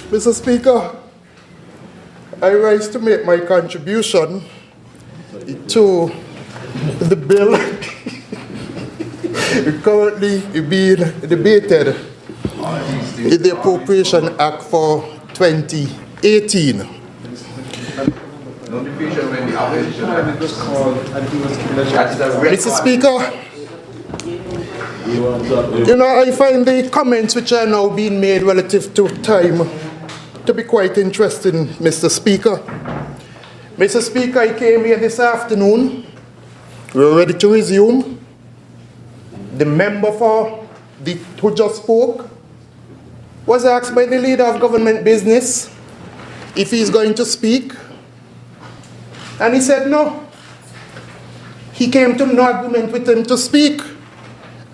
Mr. Speaker, I rise to make my contribution to the bill currently being debated in the Appropriation Act for 2018. Mr. Speaker, I find the comments which are now being made relative to time to be quite interesting, Mr. Speaker. Mr. Speaker, I came here this afternoon. We're ready to resume. The member who just spoke was asked by the leader of government business if he's going to speak. And he said no. He came to no agreement with him to speak.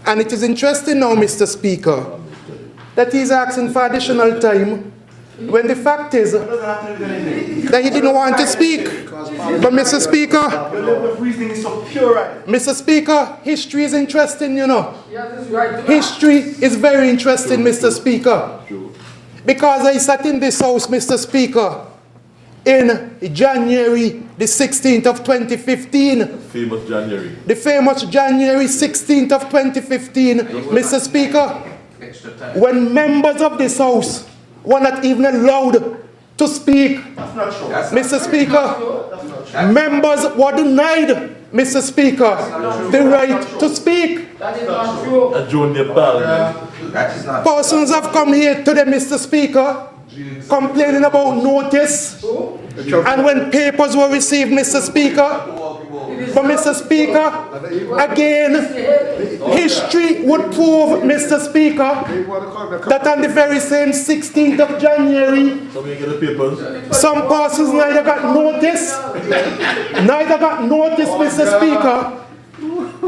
And it is interesting now, Mr. Speaker, that he's asking for additional time when the fact is that he didn't want to speak. But Mr. Speaker, Mr. Speaker, history is interesting, History is very interesting, Mr. Speaker. Because I sat in this house, Mr. Speaker, in January the 16th of 2015. The famous January 16th of 2015, Mr. Speaker, when members of this house were not even allowed to speak. Mr. Speaker, members were denied, Mr. Speaker, the right to speak. That is not true. Persons have come here today, Mr. Speaker, complaining about notice and when papers were received, Mr. Speaker. But Mr. Speaker, again, history would prove, Mr. Speaker, that on the very same 16th of January, some persons neither got notice, Mr. Speaker.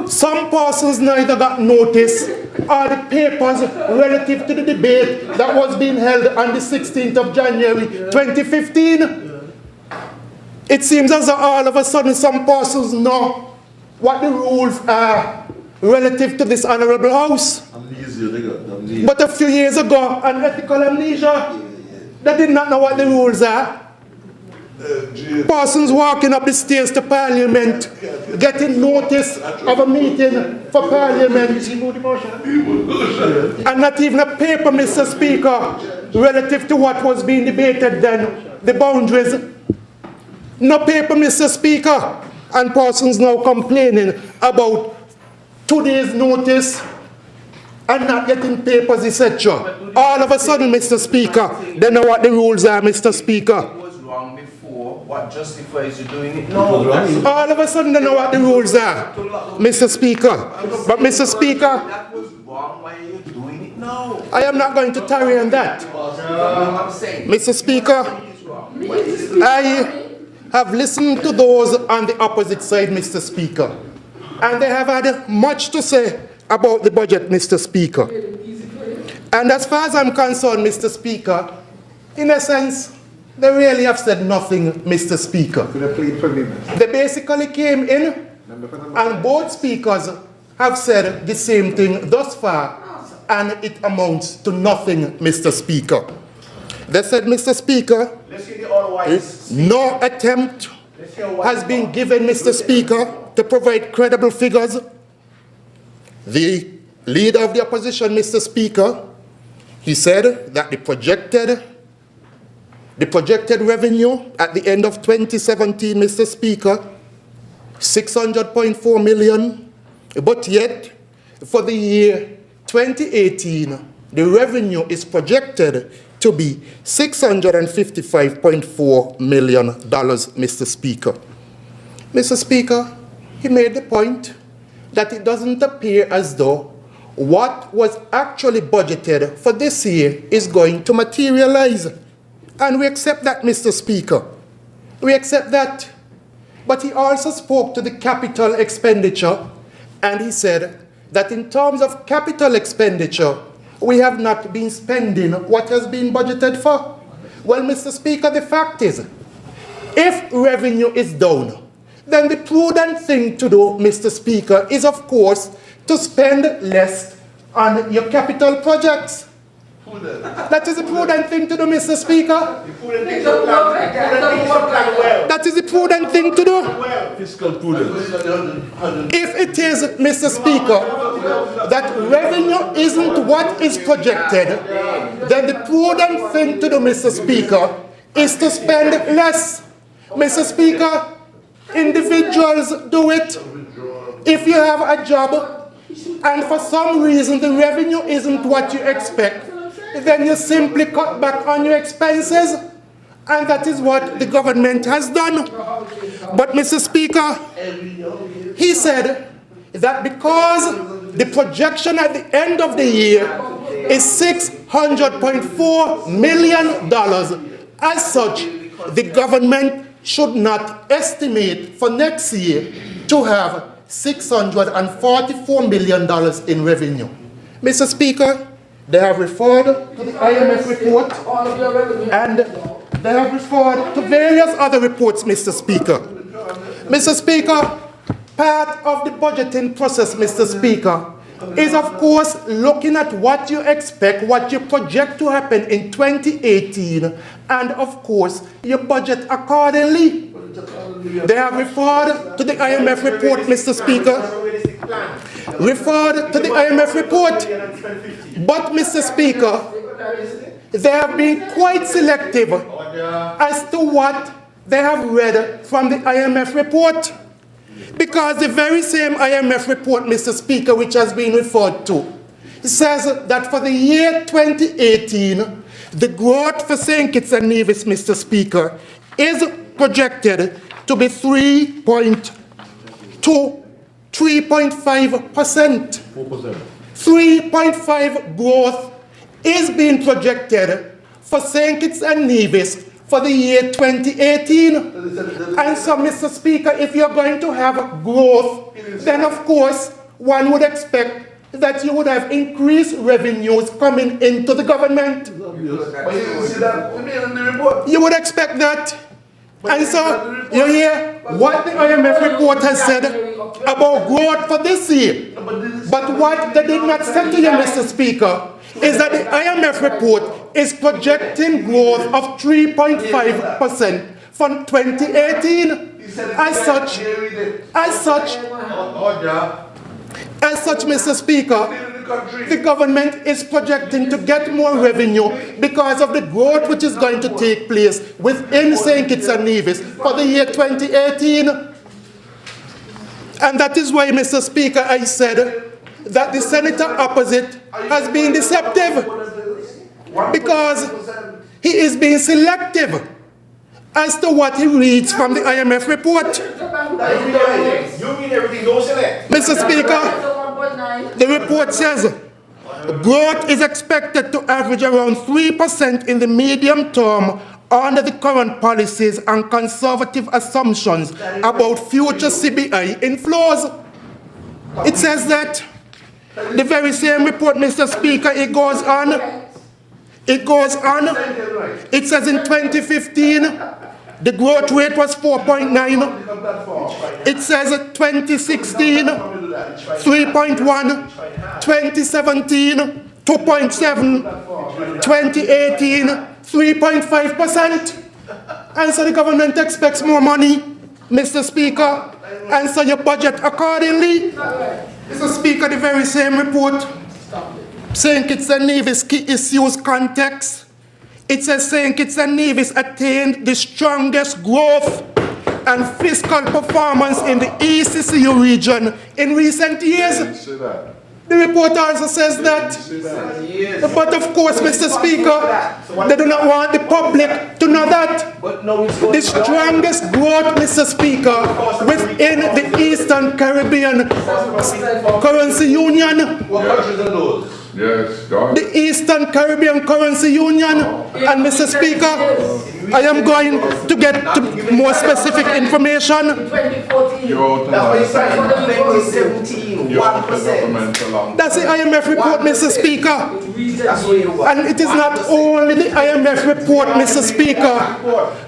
Some persons neither got notice or the papers relative to the debate that was being held on the 16th of January 2015. It seems as though all of a sudden some persons know what the rules are relative to this honorable house. But a few years ago, an ethical amnesia, they did not know what the rules are. Persons walking up the stairs to Parliament, getting notice of a meeting for Parliament, and not even a paper, Mr. Speaker, relative to what was being debated then, the boundaries. No paper, Mr. Speaker, and persons now complaining about 2 days' notice and not getting papers, etc. All of a sudden, Mr. Speaker, they know what the rules are, Mr. Speaker. What justifies you doing it? No. All of a sudden they know what the rules are, Mr. Speaker. But Mr. Speaker, that was wrong. Why are you doing it now? I am not going to tarry on that. Mr. Speaker, I have listened to those on the opposite side, Mr. Speaker, and they have had much to say about the budget, Mr. Speaker. And as far as I'm concerned, Mr. Speaker, in a sense, they really have said nothing, Mr. Speaker. They basically came in, and both speakers have said the same thing thus far, and it amounts to nothing, Mr. Speaker. They said, Mr. Speaker, no attempt has been given, Mr. Speaker, to provide credible figures. The leader of the opposition, Mr. Speaker, he said that the projected revenue at the end of 2017, Mr. Speaker, 600.4 million, but yet for the year 2018, the revenue is projected to be $655.4 million, Mr. Speaker. Mr. Speaker, he made the point that it doesn't appear as though what was actually budgeted for this year is going to materialize. And we accept that, Mr. Speaker. We accept that. But he also spoke to the capital expenditure, and he said that in terms of capital expenditure, we have not been spending what has been budgeted for. Well, Mr. Speaker, the fact is, if revenue is down, then the prudent thing to do, Mr. Speaker, is of course to spend less on your capital projects. That is the prudent thing to do, Mr. Speaker. That is the prudent thing to do. Fiscal prudence. If it is, Mr. Speaker, that revenue isn't what is projected, then the prudent thing to do, Mr. Speaker, is to spend less. Mr. Speaker, individuals do it. If you have a job and for some reason the revenue isn't what you expect, then you simply cut back on your expenses, and that is what the government has done. But Mr. Speaker, he said that because the projection at the end of the year is $600.4 million, as such, the government should not estimate for next year to have $644 million in revenue. Mr. Speaker, they have referred to the IMF report, and they have referred to various other reports, Mr. Speaker. Mr. Speaker, part of the budgeting process, Mr. Speaker, is of course looking at what you expect, what you project to happen in 2018, and of course you budget accordingly. They have referred to the IMF report, Mr. Speaker. Referred to the IMF report. But, Mr. Speaker, they have been quite selective as to what they have read from the IMF report. Because the very same IMF report, Mr. Speaker, which has been referred to, says that for the year 2018, the growth for St. Kitts and Nevis, Mr. Speaker, is projected to be 3.5%. 3.5 growth is being projected for St. Kitts and Nevis for the year 2018. And so, Mr. Speaker, if you're going to have growth, then of course one would expect that you would have increased revenues coming into the government. You would expect that. And so, you hear what the IMF report has said about growth for this year. But what they did not say to you, Mr. Speaker, is that the IMF report is projecting growth of 3.5% from 2018. As such, Mr. Speaker, the government is projecting to get more revenue because of the growth which is going to take place within St. Kitts and Nevis for the year 2018. And that is why, Mr. Speaker, I said that the senator opposite has been deceptive, because he is being selective as to what he reads from the IMF report. Mr. Speaker, the report says growth is expected to average around 3% in the medium term under the current policies and conservative assumptions about future CBI inflows. It says that. The very same report, Mr. Speaker, it goes on. It says in 2015, the growth rate was 4.9. It says 2016, 3.1. 2017, 2.7. 2018, 3.5%. And so the government expects more money, Mr. Speaker, and so you budget accordingly. Mr. Speaker, the very same report, St. Kitts and Nevis key issues context. It says St. Kitts and Nevis attained the strongest growth and fiscal performance in the ECCU region in recent years. The report also says that. But of course, Mr. Speaker, they do not want the public to know that. The strongest growth, Mr. Speaker, within the Eastern Caribbean Currency Union. Yes, God. The Eastern Caribbean Currency Union. And Mr. Speaker, I am going to get to more specific information. That's the IMF report, Mr. Speaker. And it is not only the IMF report, Mr. Speaker,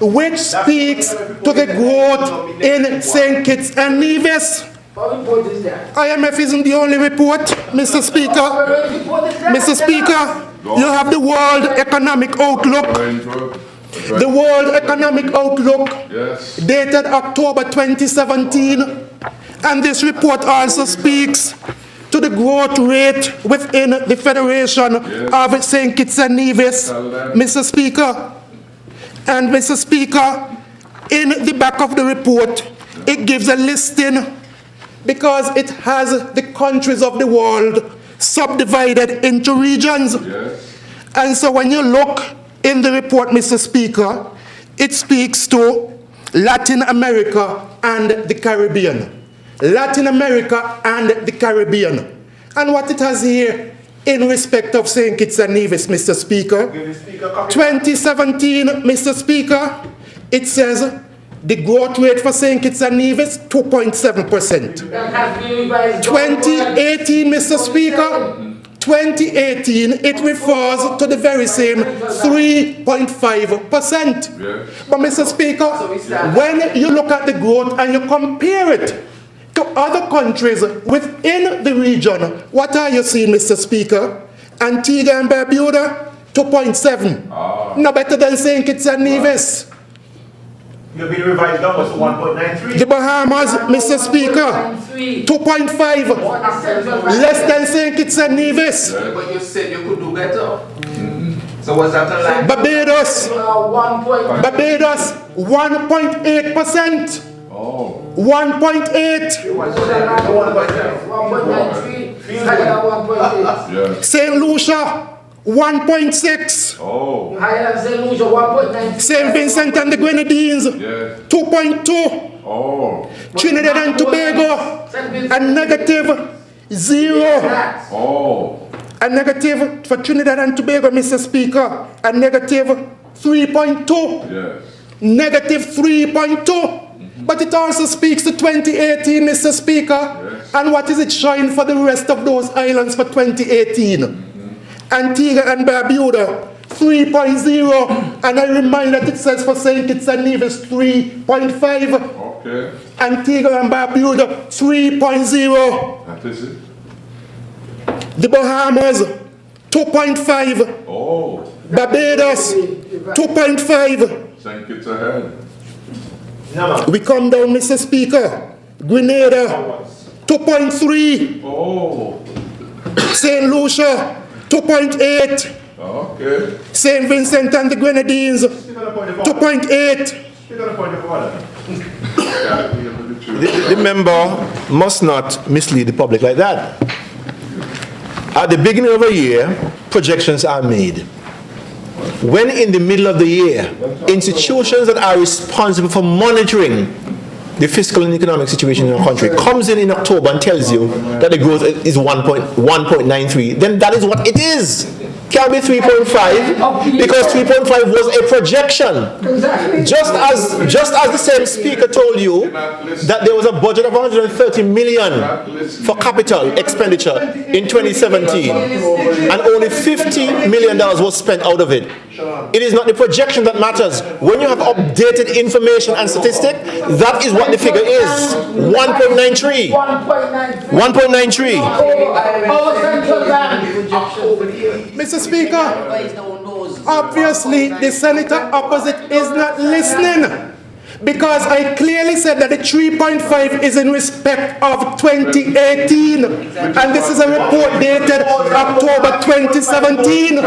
which speaks to the growth in St. Kitts and Nevis. IMF isn't the only report, Mr. Speaker. Mr. Speaker, You have the World Economic Outlook. The World Economic Outlook, Yes. dated October 2017, and this report also speaks to the growth rate within the Federation of St. Kitts and Nevis, Mr. Speaker. And Mr. Speaker, in the back of the report, it gives a listing because it has the countries of the world subdivided into regions. Yes. And so when you look in the report, Mr. Speaker, it speaks to Latin America and the Caribbean. Latin America and the Caribbean. And what it has here in respect of St. Kitts and Nevis, Mr. Speaker, 2017, Mr. Speaker, it says the growth rate for St. Kitts and Nevis, 2.7%. 2018, Mr. Speaker, 2018, it refers to the very same 3.5%. Yes. But Mr. Speaker, when you look at the growth and you compare it to other countries within the region, what are you seeing, Mr. Speaker? Antigua and Barbuda, 2.7. No better than St. Kitts and Nevis. You'll be revised downwards to 1.93. The Bahamas, Mr. Speaker, 2.5. Less than St. Kitts and Nevis. But you said you could do better. So was that a lie? Barbados, 1.8%. Oh. 1.8. 1.93. Yes. St. Lucia, 1.6. Oh. St. Vincent and the Grenadines, Yes. 2.2. Oh. Trinidad and Tobago, a negative 0. Oh. A negative for Trinidad and Tobago, Mr. Speaker, a negative 3.2. Yes. Negative 3.2. But it also speaks to 2018, Mr. Speaker. Yes. And what is it showing for the rest of those islands for 2018? Antigua and Barbuda, 3.0. And I remind that it says for St. Kitts and Nevis, 3.5. Okay. Antigua and Barbuda, 3.0. That is it. The Bahamas, 2.5. Oh. Barbados, 2.5. St. Kitts ahead. We come down, Mr. Speaker. Grenada, 2.3. Oh. St. Lucia, 2.8. Okay. St. Vincent and the Grenadines, 2.8. The member must not mislead the public like that. At the beginning of a year, projections are made. When in the middle of the year, institutions that are responsible for monitoring the fiscal and economic situation in our country comes in October and tells you that the growth is 1.93, then that is what it is. Can't be 3.5 because 3.5 was a projection. Just as the same speaker told you that there was a budget of 130 million for capital expenditure in 2017 and only $50 million was spent out of it. It is not the projection that matters. When you have updated information and statistic, that is what the figure is. 1.93. 1.93. Mr. Speaker, obviously the senator opposite is not listening. Because I clearly said that the 3.5 is in respect of 2018. And this is a report dated October 2017.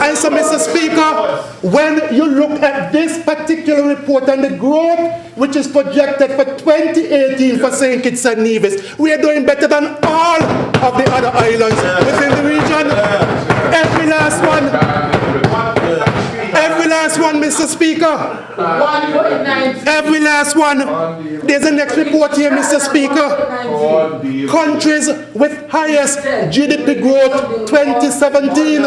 And so, Mr. Speaker, when you look at this particular report and the growth which is projected for 2018 for St. Kitts and Nevis, we are doing better than all of the other islands within the region. Every last one. Every last one, Mr. Speaker. Every last one. There's a next report here, Mr. Speaker. Countries with highest GDP growth 2017.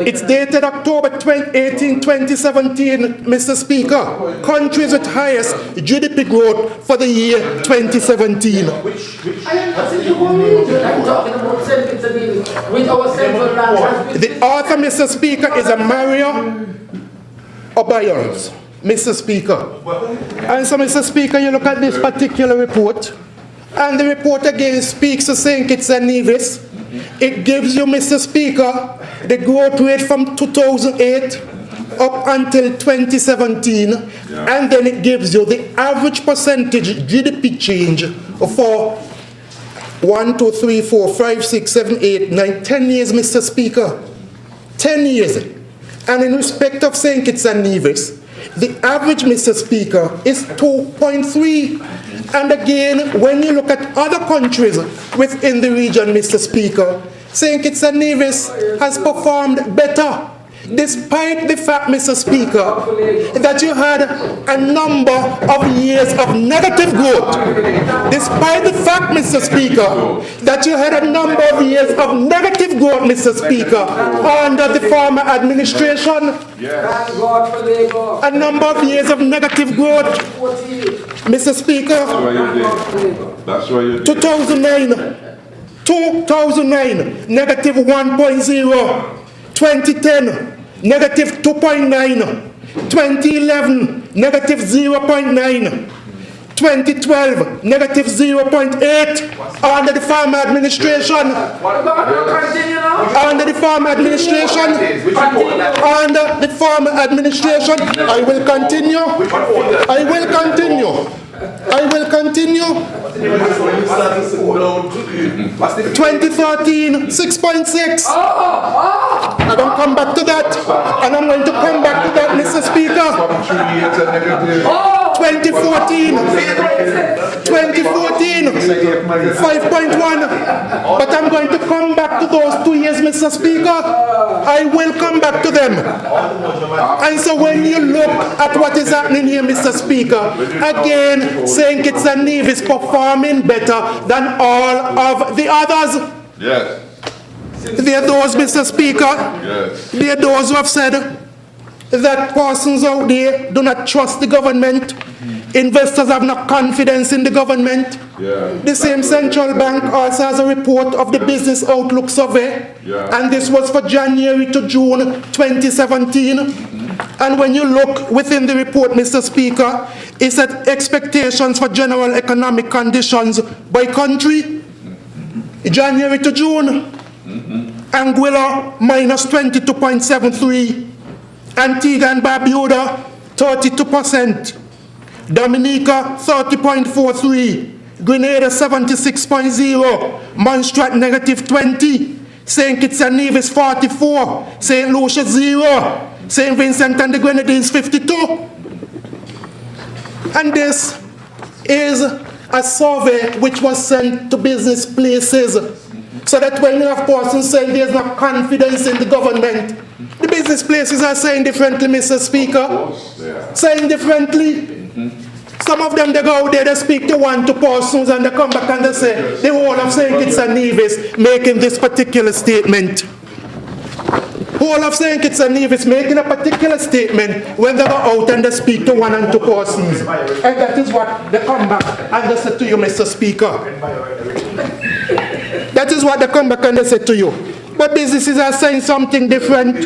It's dated October 18, 2017, Mr. Speaker. Countries with highest GDP growth for the year 2017. The author, Mr. Speaker, is a Mario Obayons. Mr. Speaker. And so, Mr. Speaker, you look at this particular report, and the report again speaks to St. Kitts and Nevis. It gives you, Mr. Speaker, the growth rate from 2008 up until 2017, and then it gives you the average percentage GDP change for 1, 2, 3, 4, 5, 6, 7, 8, 9, 10 years, Mr. Speaker. 10 years. And in respect of St. Kitts and Nevis, the average, Mr. Speaker, is 2.3. And again, when you look at other countries within the region, Mr. Speaker, St. Kitts and Nevis has performed better, despite the fact, Mr. Speaker, that you had a number of years of negative growth. Despite the fact, Mr. Speaker, that you had a number of years of negative growth, Mr. Speaker, under the former administration. A number of years of negative growth, Mr. Speaker. That's why you did. 2009, negative 1.0. 2010, negative 2.9. 2011, negative 0.9. 2012, negative 0.8 under the former administration. Under the former administration. Under the former administration. I will continue. I will continue. I will continue. 2013, 6.6. I'm going to come back to that. And I'm going to come back to that, Mr. Speaker. 2014, 5.1. But I'm going to come back to those 2 years, Mr. Speaker. I will come back to them. And so when you look at what is happening here, Mr. Speaker, again, St. Kitts and Nevis performing better than all of the others. Yes. There are those, Mr. Speaker, Yes. there are those who have said that persons out there do not trust the government. Investors have no confidence in the government. Yeah. The same central bank also has a report of the Business Outlook Survey, and this was for January to June 2017. And when you look within the report, Mr. Speaker, it said expectations for general economic conditions by country, January to June. Anguilla, minus 22.73. Antigua and Barbuda, 32%. Dominica, 30.43. Grenada, 76.0. Montserrat, negative 20. St. Kitts and Nevis, 44. St. Lucia, 0. St. Vincent and the Grenadines, 52. And this is a survey which was sent to business places, so that when you have persons saying there's no confidence in the government, the business places are saying differently, Mr. Speaker. Saying differently. Some of them, they go out there, they speak to one, two persons, and they come back and they say, the whole of St. Kitts and Nevis making this particular statement. Whole of St. Kitts and Nevis making a particular statement when they go out and they speak to one and two persons. And that is what they come back and they say to you, Mr. Speaker. That is what they come back and they say to you. But businesses are saying something different.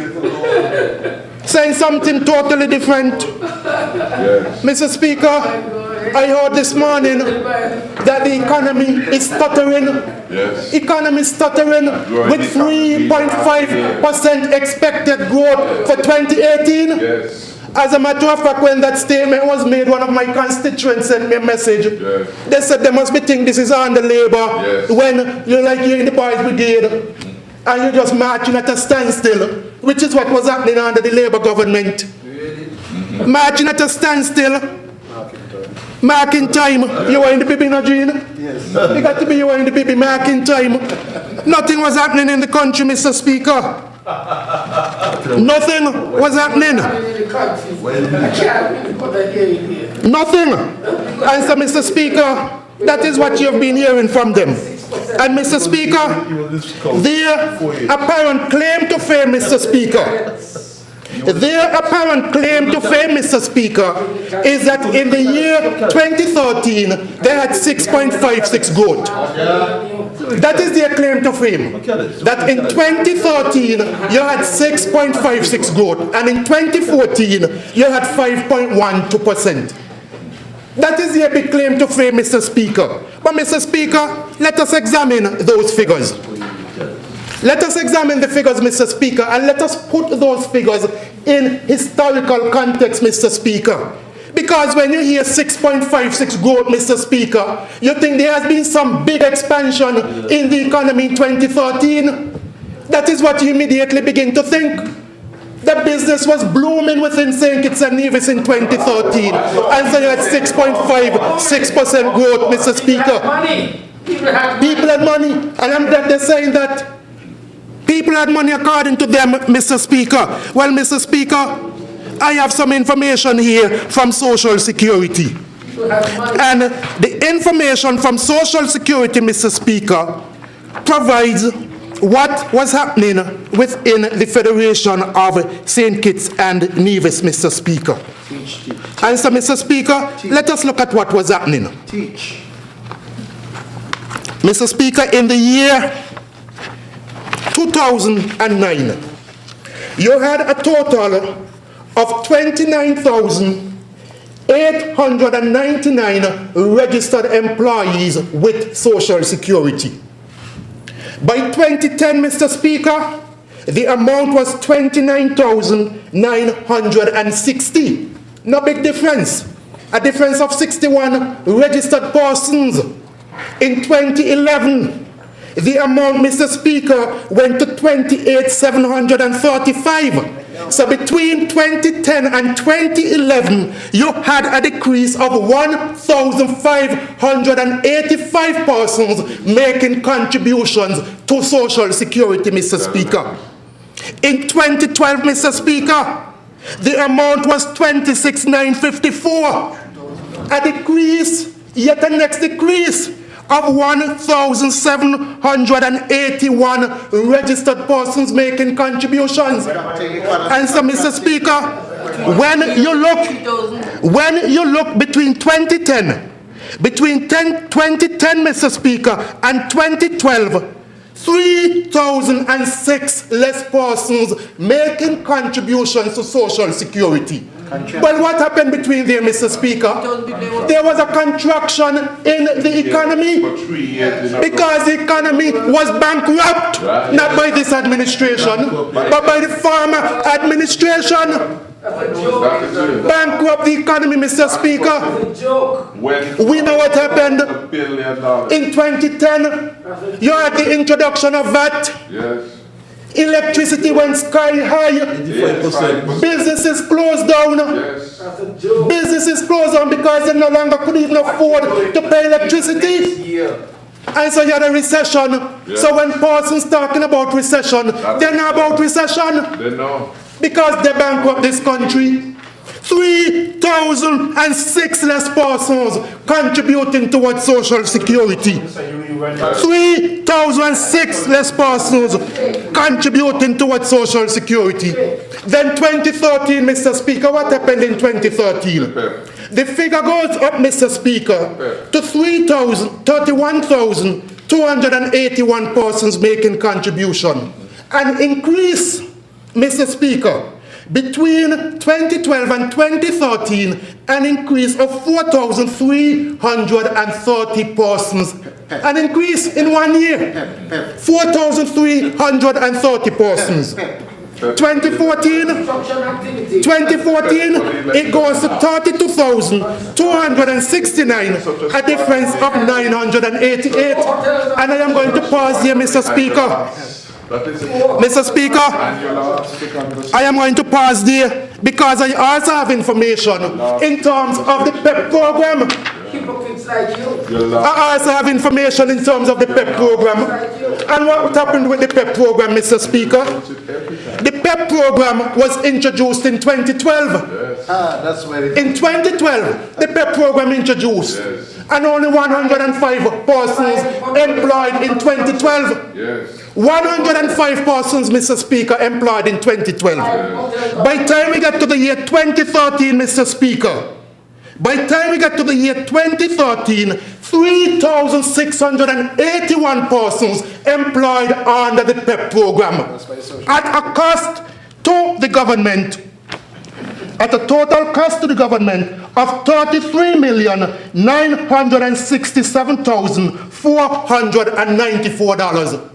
Saying something totally different. Yes. Mr. Speaker, I heard this morning that the economy is stuttering. Yes. Economy is stuttering with 3.5% expected growth for 2018. Yes. As a matter of fact, when that statement was made, one of my constituents sent me a message. Yes. They said they must be thinking this is under labor. Yes. When you're in the boys brigade and you're just marching at a standstill, which is what was happening under the Labour government. Marching at a standstill, marking time. You were in the Bibi, no, Gene? Yes. You got to be, you were in the Bibi, marking time. Nothing was happening in the country, Mr. Speaker. Nothing was happening. Nothing. And so, Mr. Speaker, that is what you've been hearing from them. And Mr. Speaker, their apparent claim to fame, Mr. Speaker, Their apparent claim to fame, Mr. Speaker, is that in the year 2013, they had 6.56 growth. That is their claim to fame. That in 2013, you had 6.56 growth, and in 2014, you had 5.12%. That is their big claim to fame, Mr. Speaker. But, Mr. Speaker, let us examine those figures. Let us examine the figures, Mr. Speaker, and let us put those figures in historical context, Mr. Speaker. Because when you hear 6.56 growth, Mr. Speaker, you think there has been some big expansion in the economy in 2013. That is what you immediately begin to think. The business was blooming within St. Kitts and Nevis in 2013. And so you had 6.56% growth, Mr. Speaker. People had money. And I'm glad they're saying that. People had money according to them, Mr. Speaker. Well, Mr. Speaker, I have some information here from Social Security. And the information from Social Security, Mr. Speaker, provides what was happening within the Federation of St. Kitts and Nevis, Mr. Speaker. And so, Mr. Speaker, let us look at what was happening. Mr. Speaker, in the year 2009, you had a total of 29,899 registered employees with Social Security. By 2010, Mr. Speaker, the amount was 29,960. No big difference. A difference of 61 registered persons. In 2011, the amount, Mr. Speaker, went to 28,735. So between 2010 and 2011, you had a decrease of 1,585 persons making contributions to Social Security, Mr. Speaker. In 2012, Mr. Speaker, the amount was 26,954. A decrease, yet the next decrease of 1,781 registered persons making contributions. And so, Mr. Speaker, when you look between 2010, Mr. Speaker, and 2012, 3,006 less persons making contributions to Social Security. Well, what happened between there, Mr. Speaker? There was a contraction in the economy because the economy was bankrupt, not by this administration, but by the former administration. Bankrupt the economy, Mr. Speaker. We know what happened in 2010. You had the introduction of VAT. Electricity went sky high. Businesses closed down. Businesses closed down because they no longer could even afford to pay electricity. And so you had a recession. So when persons talking about recession, they're not about recession. Because they bankrupt this country. 3,006 less persons contributing towards Social Security. 3,006 less persons contributing towards Social Security. Then 2013, Mr. Speaker, what happened in 2013? The figure goes up, Mr. Speaker, to 31,281 persons making contribution. An increase, Mr. Speaker, between 2012 and 2013, an increase of 4,330 persons. An increase in 1 year. 4,330 persons. 2014, it goes to 32,269, a difference of 988. And I am going to pause here, Mr. Speaker. Mr. Speaker, I am going to pause there because I also have information in terms of the PEP program. I also have information in terms of the PEP program. And what happened with the PEP program, Mr. Speaker? The PEP program was introduced in 2012. In 2012, the PEP program introduced. and only 105 persons employed in 2012. Yes. 105 persons, Mr. Speaker, employed in 2012. By the time we get to the year 2013, Mr. Speaker, by the time we get to the year 2013, 3,681 persons employed under the PEP program at a cost to the government, at a total cost to the government of $33,967,494.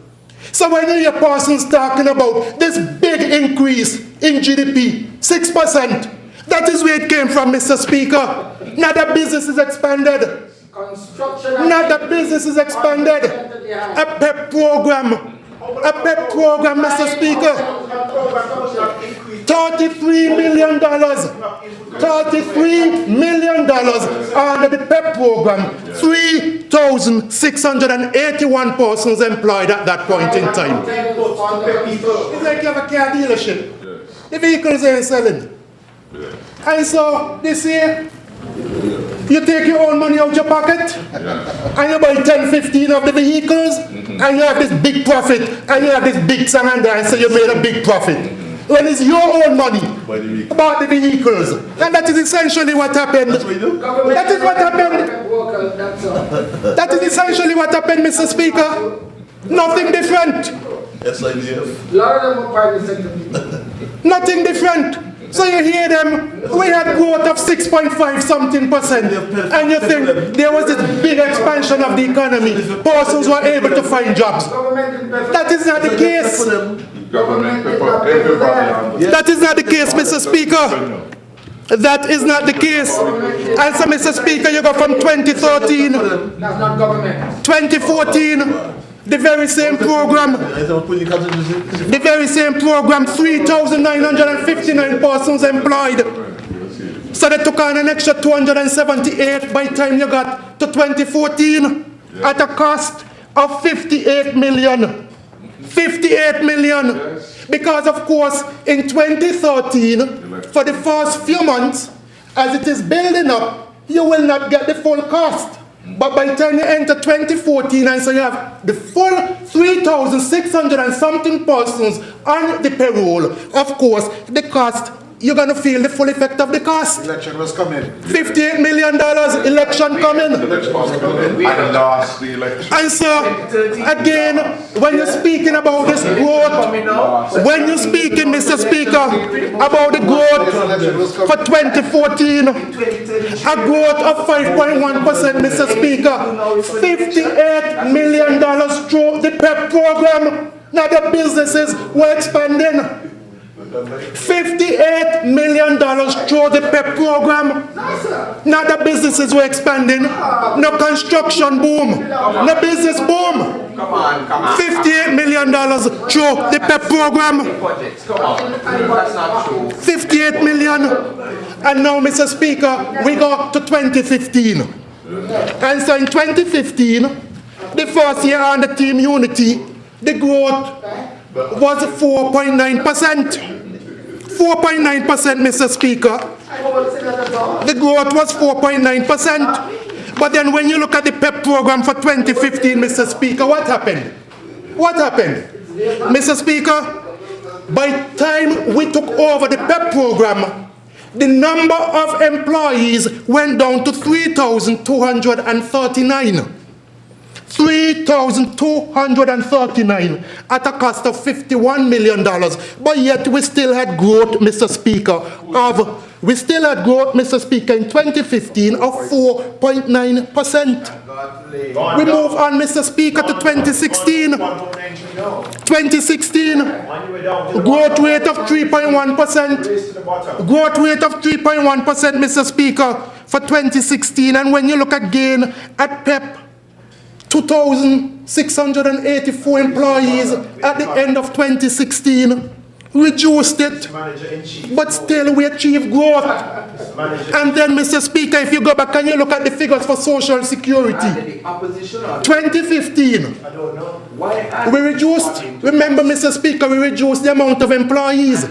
So when you hear persons talking about this big increase in GDP, 6%, that is where it came from, Mr. Speaker. Not that business is expanded. Not that business is expanded. A PEP program. A PEP program, Mr. Speaker. $33 million. $33 million under the PEP program. 3,681 persons employed at that point in time. It's like you have a car dealership. The vehicles ain't selling. And so this year, you take your own money out your pocket, and you buy 10, 15 of the vehicles, and you have this big profit, and you have this big song and dance, so you made a big profit. When it's your own money about the vehicles. And that is essentially what happened. That is what happened. That is essentially what happened, Mr. Speaker. Nothing different. Nothing different. So you hear them, we had growth of 6.5 something percent, and you think there was this big expansion of the economy, persons were able to find jobs. That is not the case. That is not the case, Mr. Speaker. That is not the case. And so, Mr. Speaker, you go from 2013, 2014, the very same program, 3,959 persons employed. So they took on an extra 278 by the time you got to 2014 at a cost of 58 million. 58 million. Because of course, in 2013, for the first few months, as it is building up, you will not get the full cost. But by the time you enter 2014, and so you have the full 3,600 and something persons on the payroll, of course, the cost, you're going to feel the full effect of the cost. Election was coming. $58 million, election coming. And lost the election. And so, again, when you're speaking about this growth, when you're speaking, Mr. Speaker, about the growth for 2014, a growth of 5.1%, Mr. Speaker, $58 million through the PEP program. Now the businesses were expanding. $58 million through the PEP program. Now the businesses were expanding. No construction boom. No business boom. $58 million through the PEP program. 58 million. And now, Mr. Speaker, we go to 2015. And so in 2015, the first year under Team Unity, the growth was 4.9%. 4.9%, Mr. Speaker. The growth was 4.9%. But then when you look at the PEP program for 2015, Mr. Speaker, what happened? What happened? Mr. Speaker, by the time we took over the PEP program, the number of employees went down to 3,239. 3,239 at a cost of $51 million. But yet we still had growth, Mr. Speaker, in 2015 of 4.9%. We move on, Mr. Speaker, to 2016. 2016, growth rate of 3.1%. Growth rate of 3.1%, Mr. Speaker, for 2016. And when you look again at PEP, 2,684 employees at the end of 2016. Reduced it, but still we achieved growth. And then, Mr. Speaker, if you go back and you look at the figures for Social Security, 2015, we reduced, remember, Mr. Speaker, we reduced the amount of employees.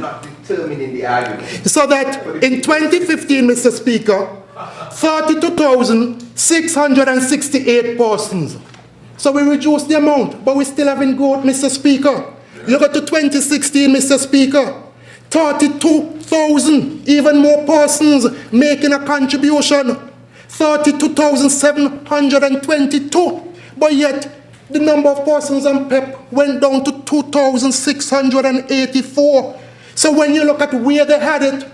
So that in 2015, Mr. Speaker, 32,700 668 persons. So we reduced the amount, but we still haven't growth, Mr. Speaker. You go to 2016, Mr. Speaker, 32,000, even more persons making a contribution. 32,722. But yet, the number of persons on PEP went down to 2,684. So when you look at where they had it,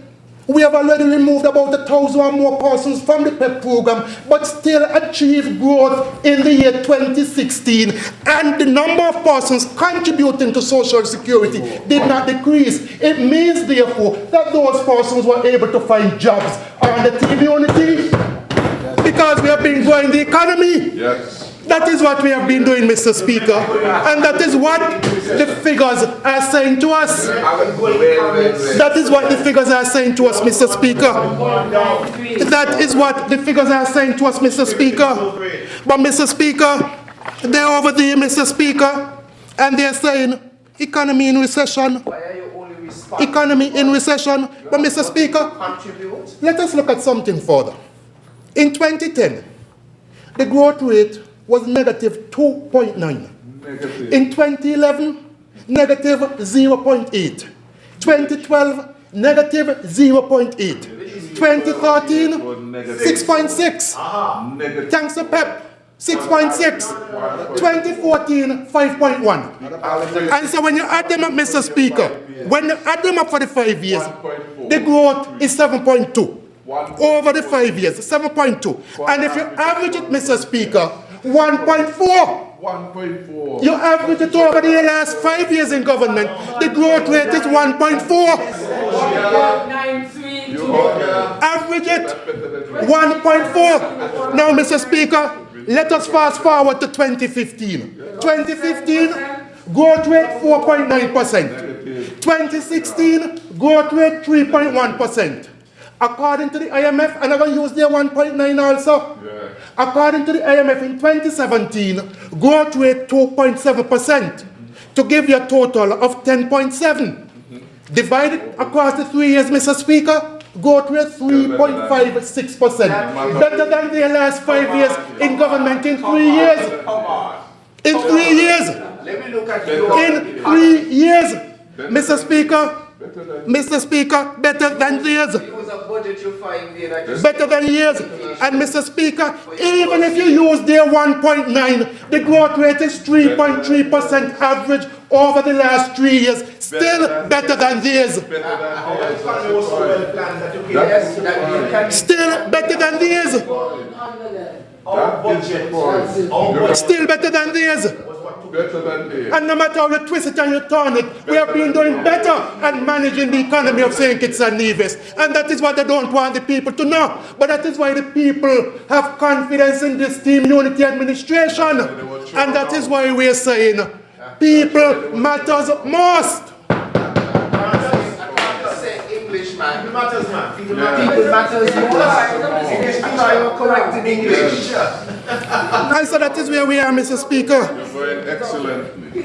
we have already removed about 1,000 or more persons from the PEP program, but still achieved growth in the year 2016. And the number of persons contributing to Social Security did not decrease. It means, therefore, that those persons were able to find jobs on the community because we have been growing the economy. Yes. That is what we have been doing, Mr. Speaker. And that is what the figures are saying to us. That is what the figures are saying to us, Mr. Speaker. That is what the figures are saying to us, Mr. Speaker. But, Mr. Speaker, they're over there, Mr. Speaker, and they're saying economy in recession. Economy in recession. But, Mr. Speaker, let us look at something further. In 2010, the growth rate was negative 2.9. In 2011, negative 0.8. 2012, negative 0.8. 2013, 6.6. Thanks to PEP, 6.6. 2014, 5.1. And so when you add them up, Mr. Speaker, when you add them up for the 5 years, the growth is 7.2. Over the 5 years, 7.2. And if you average it, Mr. Speaker, 1.4. 1.4. You average it over the last 5 years in government, the growth rate is 1.4. Average it, 1.4. Now, Mr. Speaker, let us fast forward to 2015. 2015, growth rate 4.9%. 2016, growth rate 3.1%. According to the IMF, and I'm going to use their 1.9 also. Yeah. According to the IMF in 2017, growth rate 2.7%, to give you a total of 10.7. Divided across the 3 years, Mr. Speaker, growth rate 3.56%. Better than the last 5 years in government in 3 years. In 3 years. In 3 years, Mr. Speaker. Mr. Speaker, better than years. Better than years. And Mr. Speaker, even if you use their 1.9, the growth rate is 3.3% average over the last 3 years. Still better than theirs. Still better than theirs. Still better than theirs. And no matter how you twist it and you turn it, we have been doing better at managing the economy of St. Kitts and Nevis. And that is what they don't want the people to know. But that is why the people have confidence in this team unity administration. And that is why we are saying people matters most. People matters, man. People matters correct in English. And so that is where we are, Mr. Speaker. You're going excellently.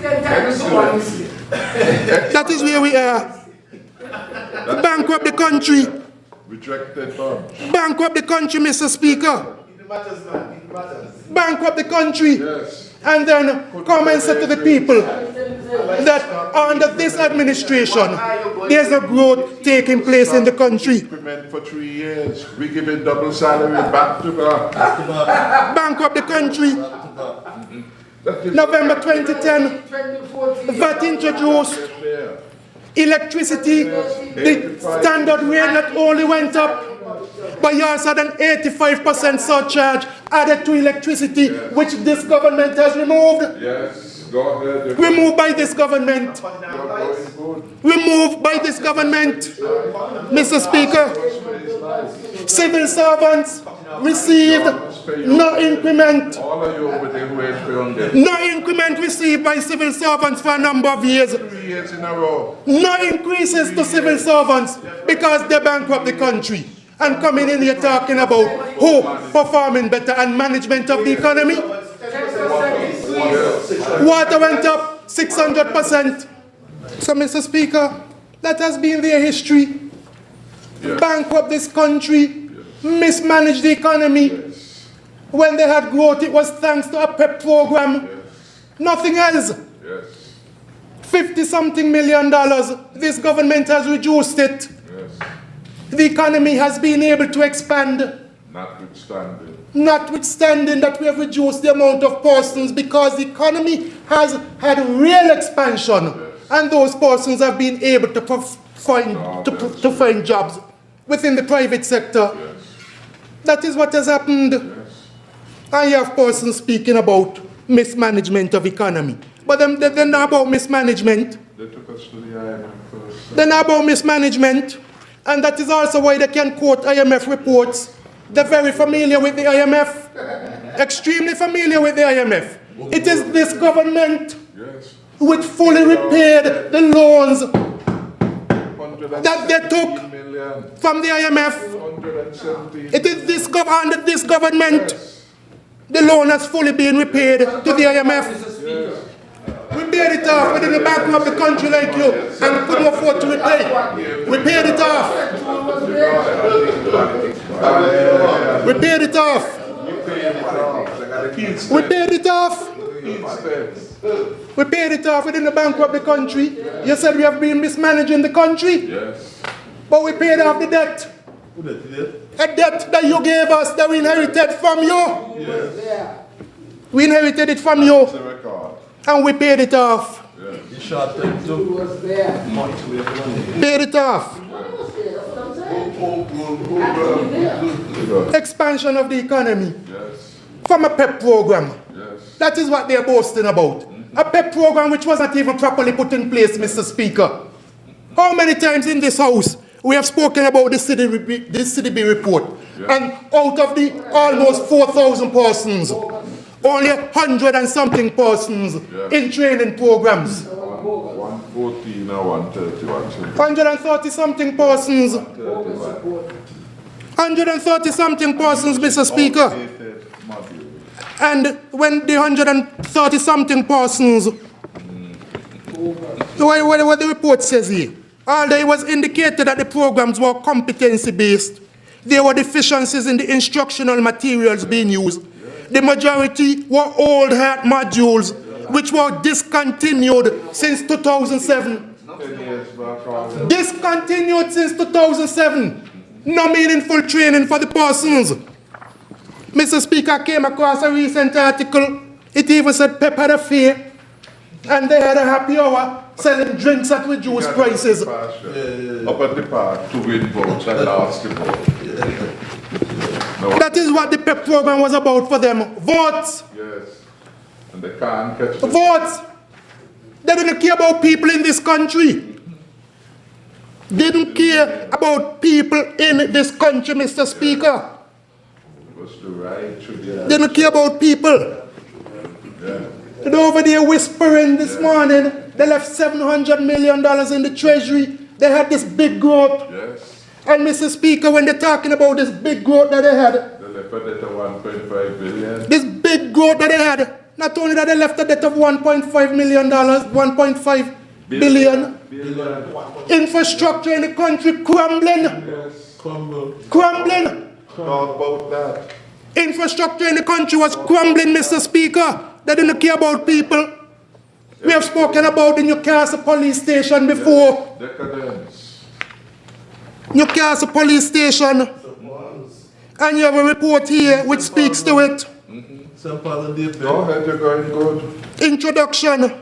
That is where we are. Bankrupt the country. Rejected bunch. Bankrupt the country, Mr. Speaker. Bankrupt the country. Yes. And then come and say to the people that under this administration, there's a growth taking place in the country. Increment for 3 years. We giving double salary back to back. Bankrupt the country. November 2010, VAT introduced. Electricity, the standard rate not only went up, but you also had an 85% surcharge added to electricity, which this government has removed. Yes, go ahead. Removed by this government. Removed by this government. Mr. Speaker, civil servants received no increment. All of you over there wait for your debt. No increment received by civil servants for a number of years. 3 years in a row. No increases to civil servants because they bankrupt the country. And coming in here talking about who performing better and management of the economy. Water went up 600%. So, Mr. Speaker, that has been their history. Bankrupt this country, mismanage the economy. When they had growth, it was thanks to a PEP program. Nothing else. Yes. 50-something million dollars. This government has reduced it. Yes. The economy has been able to expand. Notwithstanding that we have reduced the amount of persons, because the economy has had real expansion, and those persons have been able to find jobs within the private sector. That is what has happened. And you have persons speaking about mismanagement of economy. But they're not about mismanagement. They took us to the IMF first. They're not about mismanagement. And that is also why they can quote IMF reports. They're very familiar with the IMF. Extremely familiar with the IMF. It is this government which fully repaid the loans that they took from the IMF. It is this under this government. The loan has fully been repaid to the IMF. We paid it off. We didn't bankrupt the country like you and couldn't afford to repay. We paid it off. We paid it off. We paid it off. We paid it off. We didn't bankrupt the country. You said we have been mismanaging the country. Yes. But we paid off the debt. A debt that you gave us, that we inherited from you. Yes. We inherited it from you. That's a record. And we paid it off. The short term too. Paid it off. Expansion of the economy. Yes. From a PEP program. Yes. That is what they're boasting about. A PEP program which was not even properly put in place, Mr. Speaker. How many times in this house we have spoken about the CDB report? And out of the almost 4,000 persons, only 100 and something persons in training programs. 114 or 130. 130 something persons. 130 something persons, Mr. Speaker. And when the 130 something persons, what the report says here, although it was indicated that the programs were competency based, there were deficiencies in the instructional materials being used. The majority were old hat modules which were discontinued since 2007. Discontinued since 2007. No meaningful training for the persons. Mr. Speaker, I came across a recent article. It even said PEP had a fair and they had a happy hour selling drinks at reduced prices. Up at the park to win votes and ask about. That is what the PEP program was about for them. Votes. Yes. And they can't catch it. Votes. They didn't care about people in this country. They didn't care about people in this country, Mr. Speaker. It was the right to the They didn't care about people. And over there whispering this morning, they left $700 million in the treasury. They had this big growth. Yes. And Mr. Speaker, when they're talking about this big growth that they had, They left a debt of 1.5 billion. this big growth that they had, not only that they left a debt of $1.5 million, 1.5 billion. Infrastructure in the country crumbling. Yes. Crumbling. Talk about that. Infrastructure in the country was crumbling, Mr. Speaker. They didn't care about people. We have spoken about the Newcastle police station before. Decadence. Newcastle police station. And you have a report here which speaks to it. Go ahead, you're going good. Introduction.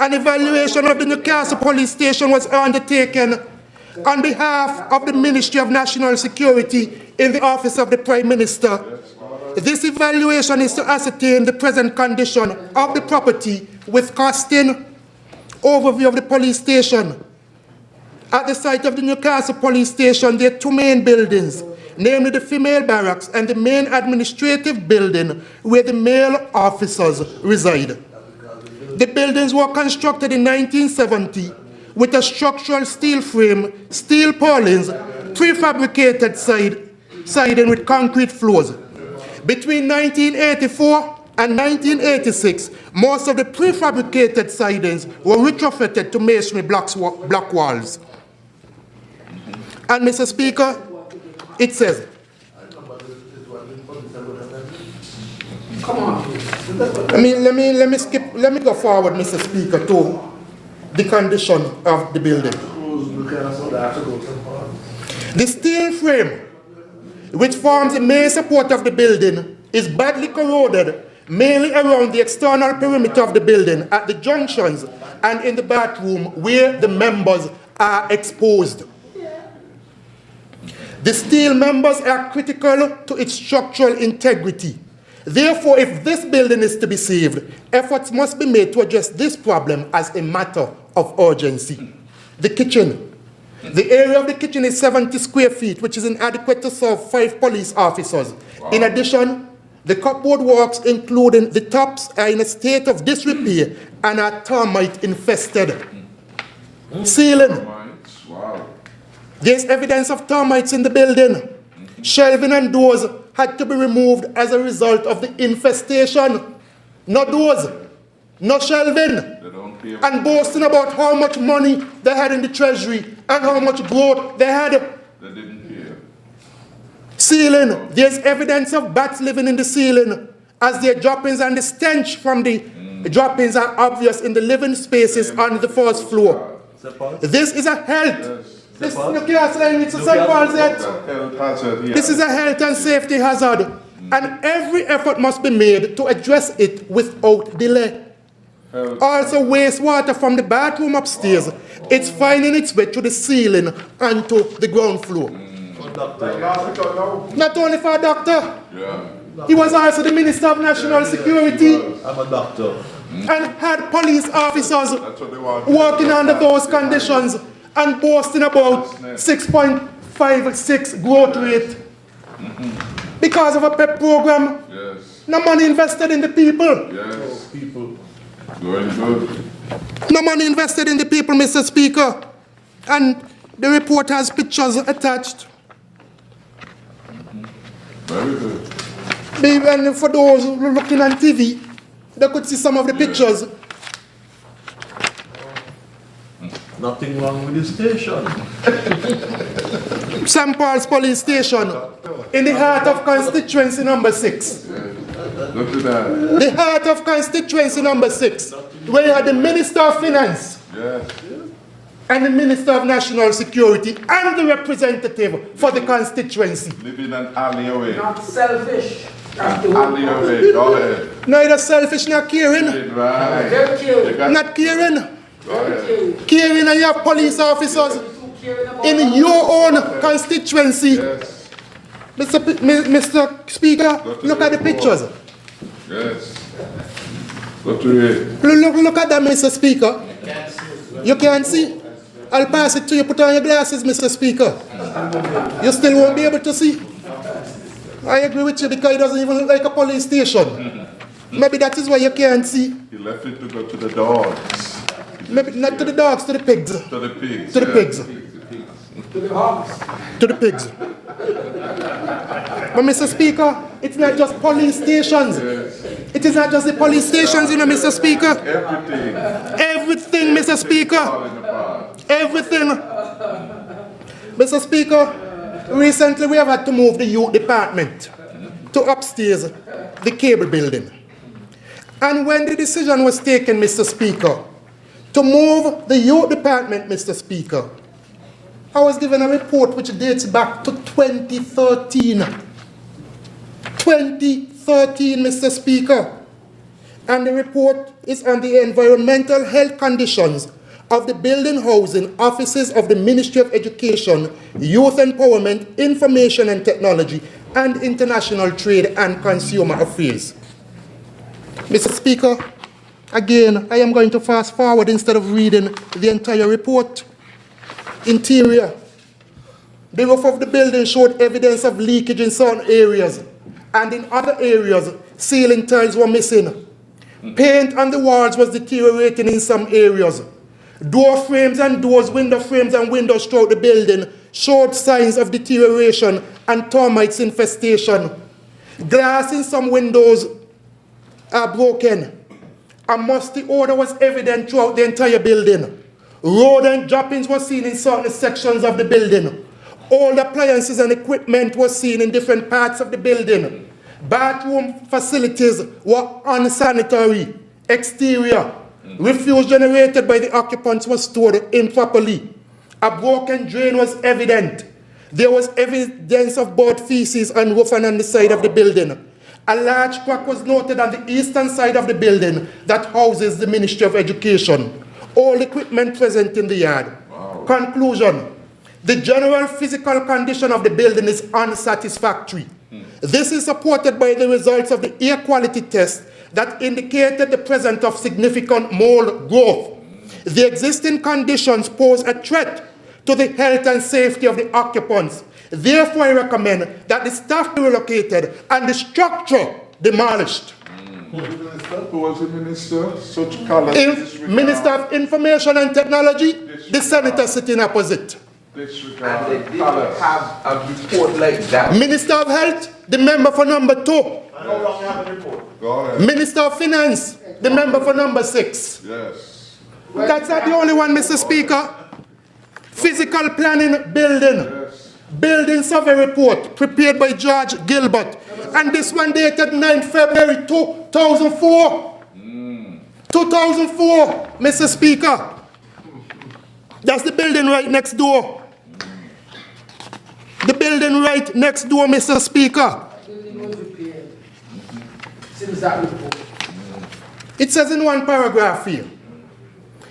An evaluation of the Newcastle police station was undertaken on behalf of the Ministry of National Security in the Office of the Prime Minister. This evaluation is to ascertain the present condition of the property with costing, overview of the police station. At the site of the Newcastle police station, there are two main buildings, namely the female barracks and the main administrative building where the male officers reside. The buildings were constructed in 1970 with a structural steel frame, steel purlins, prefabricated siding with concrete floors. Between 1984 and 1986, most of the prefabricated sidings were retrofitted to masonry block walls. And Mr. Speaker, it says, Let me go forward, Mr. Speaker, to the condition of the building. The steel frame, which forms the main support of the building, is badly corroded, mainly around the external perimeter of the building, at the junctions and in the bathroom where the members are exposed. The steel members are critical to its structural integrity. Therefore, if this building is to be saved, efforts must be made to address this problem as a matter of urgency. The kitchen. The area of the kitchen is 70 square feet, which is inadequate to serve 5 police officers. Wow. In addition, the cupboard works, including the tops, are in a state of disrepair and are termite infested. Ceiling. Wow. There's evidence of termites in the building. Shelving and doors had to be removed as a result of the infestation. No doors, no shelving. And boasting about how much money they had in the treasury and how much growth they had. They didn't care. Ceiling. There's evidence of bats living in the ceiling, as their droppings and the stench from the droppings are obvious in the living spaces on the first floor. This is a health. This is a health and safety hazard, and every effort must be made to address it without delay. Also, wastewater from the bathroom upstairs, it's finding its way to the ceiling and to the ground floor. Not only for a doctor, he was also the Minister of National Security. I'm a doctor. And had police officers working under those conditions and boasting about 6.56 growth rate because of a PEP program. Yes. No money invested in the people. Yes. People. Going good. No money invested in the people, Mr. Speaker. And the report has pictures attached. Very good. And for those looking on TV, they could see some of the pictures. Nothing wrong with the station. St. Paul's Police Station, in the heart of constituency number 6. Look at that. The heart of constituency number 6, where you had the Minister of Finance, and the Minister of National Security, and the representative for the constituency. Living an alley away. Not selfish. Alley away. Go ahead. Neither selfish nor caring. Right. They're caring. Not caring. They're Caring, and you have police officers in your own constituency. Yes. Mr. Speaker, look at the pictures. Yes. Go to it. Look at that, Mr. Speaker. You can't see? I'll pass it to you. Put on your glasses, Mr. Speaker. You still won't be able to see. I agree with you, because it doesn't even look like a police station. Maybe that is why you can't see. He left it to go to the dogs. Maybe not to the dogs, to the pigs. To the pigs. To the pigs. To the hogs. To the pigs. But Mr. Speaker, it's not just police stations. Yes. It is not just the police stations, you know, Mr. Speaker. Everything. Everything, Mr. Speaker. Falling apart. Everything. Mr. Speaker, recently we have had to move the youth department to upstairs, the cable building. And when the decision was taken, Mr. Speaker, to move the youth department, Mr. Speaker, I was given a report which dates back to 2013. 2013, Mr. Speaker. And the report is on the environmental health conditions of the building housing offices of the Ministry of Education, Youth Empowerment, Information and Technology, and International Trade and Consumer Affairs. Mr. Speaker, again, I am going to fast forward instead of reading the entire report. Interior. The roof of the building showed evidence of leakage in certain areas, and in other areas, ceiling tiles were missing. Paint on the walls was deteriorating in some areas. Door frames and doors, window frames and windows throughout the building showed signs of deterioration and termites infestation. Glass in some windows are broken. A musty odor was evident throughout the entire building. Rodent droppings were seen in certain sections of the building. Old appliances and equipment were seen in different parts of the building. Bathroom facilities were unsanitary. Exterior. Refuse generated by the occupants was stored improperly. A broken drain was evident. There was evidence of bird feces on roof and on the side of the building. A large crack was noted on the eastern side of the building that houses the Ministry of Education. All equipment present in the yard. Wow. Conclusion. The general physical condition of the building is unsatisfactory. This is supported by the results of the air quality test that indicated the presence of significant mold growth. The existing conditions pose a threat to the health and safety of the occupants. Therefore, I recommend that the staff be relocated and the structure demolished. Who was the minister? Such color. Minister of Information and Technology, the senator sitting opposite. And they didn't have a report like that. Minister of Health, the member for number 2. How long you have a report? Go ahead. Minister of Finance, the member for number 6. Yes. That's not the only one, Mr. Speaker. Physical planning building. Yes. Building survey report prepared by George Gilbert. And this one dated 9 February 2004. 2004, Mr. Speaker. That's the building right next door. The building right next door, Mr. Speaker. Building was repaired. Since that report. It says in one paragraph here,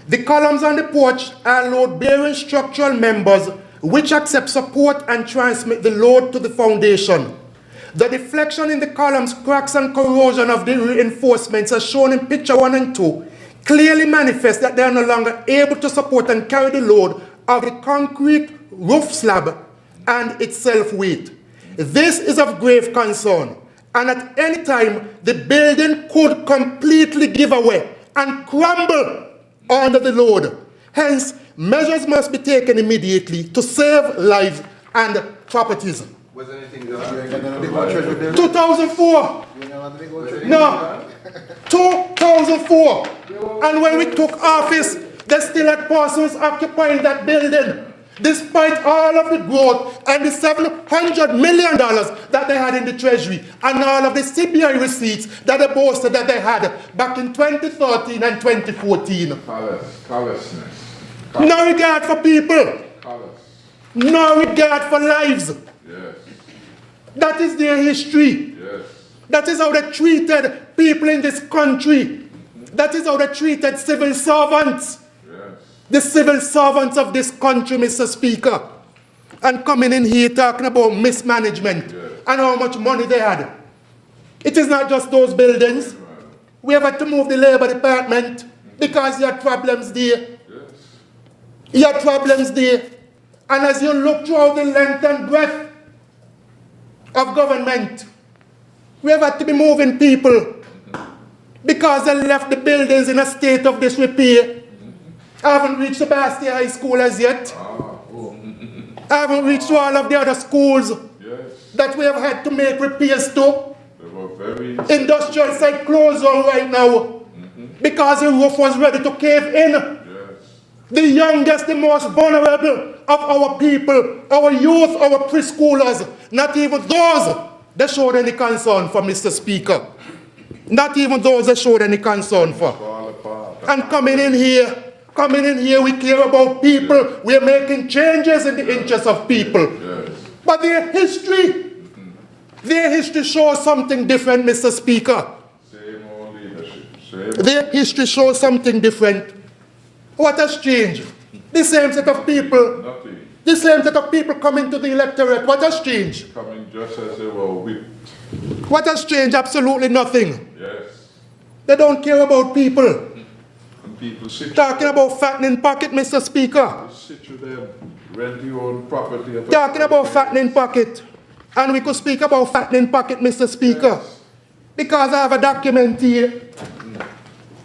the columns on the porch are load-bearing structural members which accept support and transmit the load to the foundation. The deflection in the columns, cracks and corrosion of the reinforcements as shown in picture 1 and 2 clearly manifest that they are no longer able to support and carry the load of the concrete roof slab and its self-weight. This is of grave concern, and at any time the building could completely give away and crumble under the load. Hence, measures must be taken immediately to save lives and properties. Was anything done? 2004. No. 2004. And when we took office, they still had persons occupying that building, despite all of the growth and the $700 million that they had in the treasury, and all of the CBI receipts that they boasted that they had back in 2013 and 2014. Callousness. No regard for people. Callous. No regard for lives. Yes. That is their history. Yes. That is how they treated people in this country. That is how they treated civil servants. Yes. The civil servants of this country, Mr. Speaker. And coming in here talking about mismanagement and how much money they had. It is not just those buildings. We have had to move the labor department because you had problems there. You had problems there. And as you look throughout the length and breadth of government, we have had to be moving people because they left the buildings in a state of disrepair. I haven't reached Sebastia High School as yet. I haven't reached all of the other schools that we have had to make repairs to. They were very... Industrial site closed down right now because the roof was ready to cave in. The youngest, the most vulnerable of our people, our youth, our preschoolers, not even those that showed any concern for, Mr. Speaker. Not even those that showed any concern for. And coming in here, we care about people. We are making changes in the interests of people. But their history shows something different, Mr. Speaker. Same old leadership. Their history shows something different. What has changed? The same set of people. Nothing. The same set of people coming to the electorate. What has changed? Coming just as they were whipped. What has changed? Absolutely nothing. Yes. They don't care about people. And people sit Talking about fattening pocket, Mr. Speaker. sit to them, rent your own property. Talking about fattening pocket. And we could speak about fattening pocket, Mr. Speaker. Because I have a document here.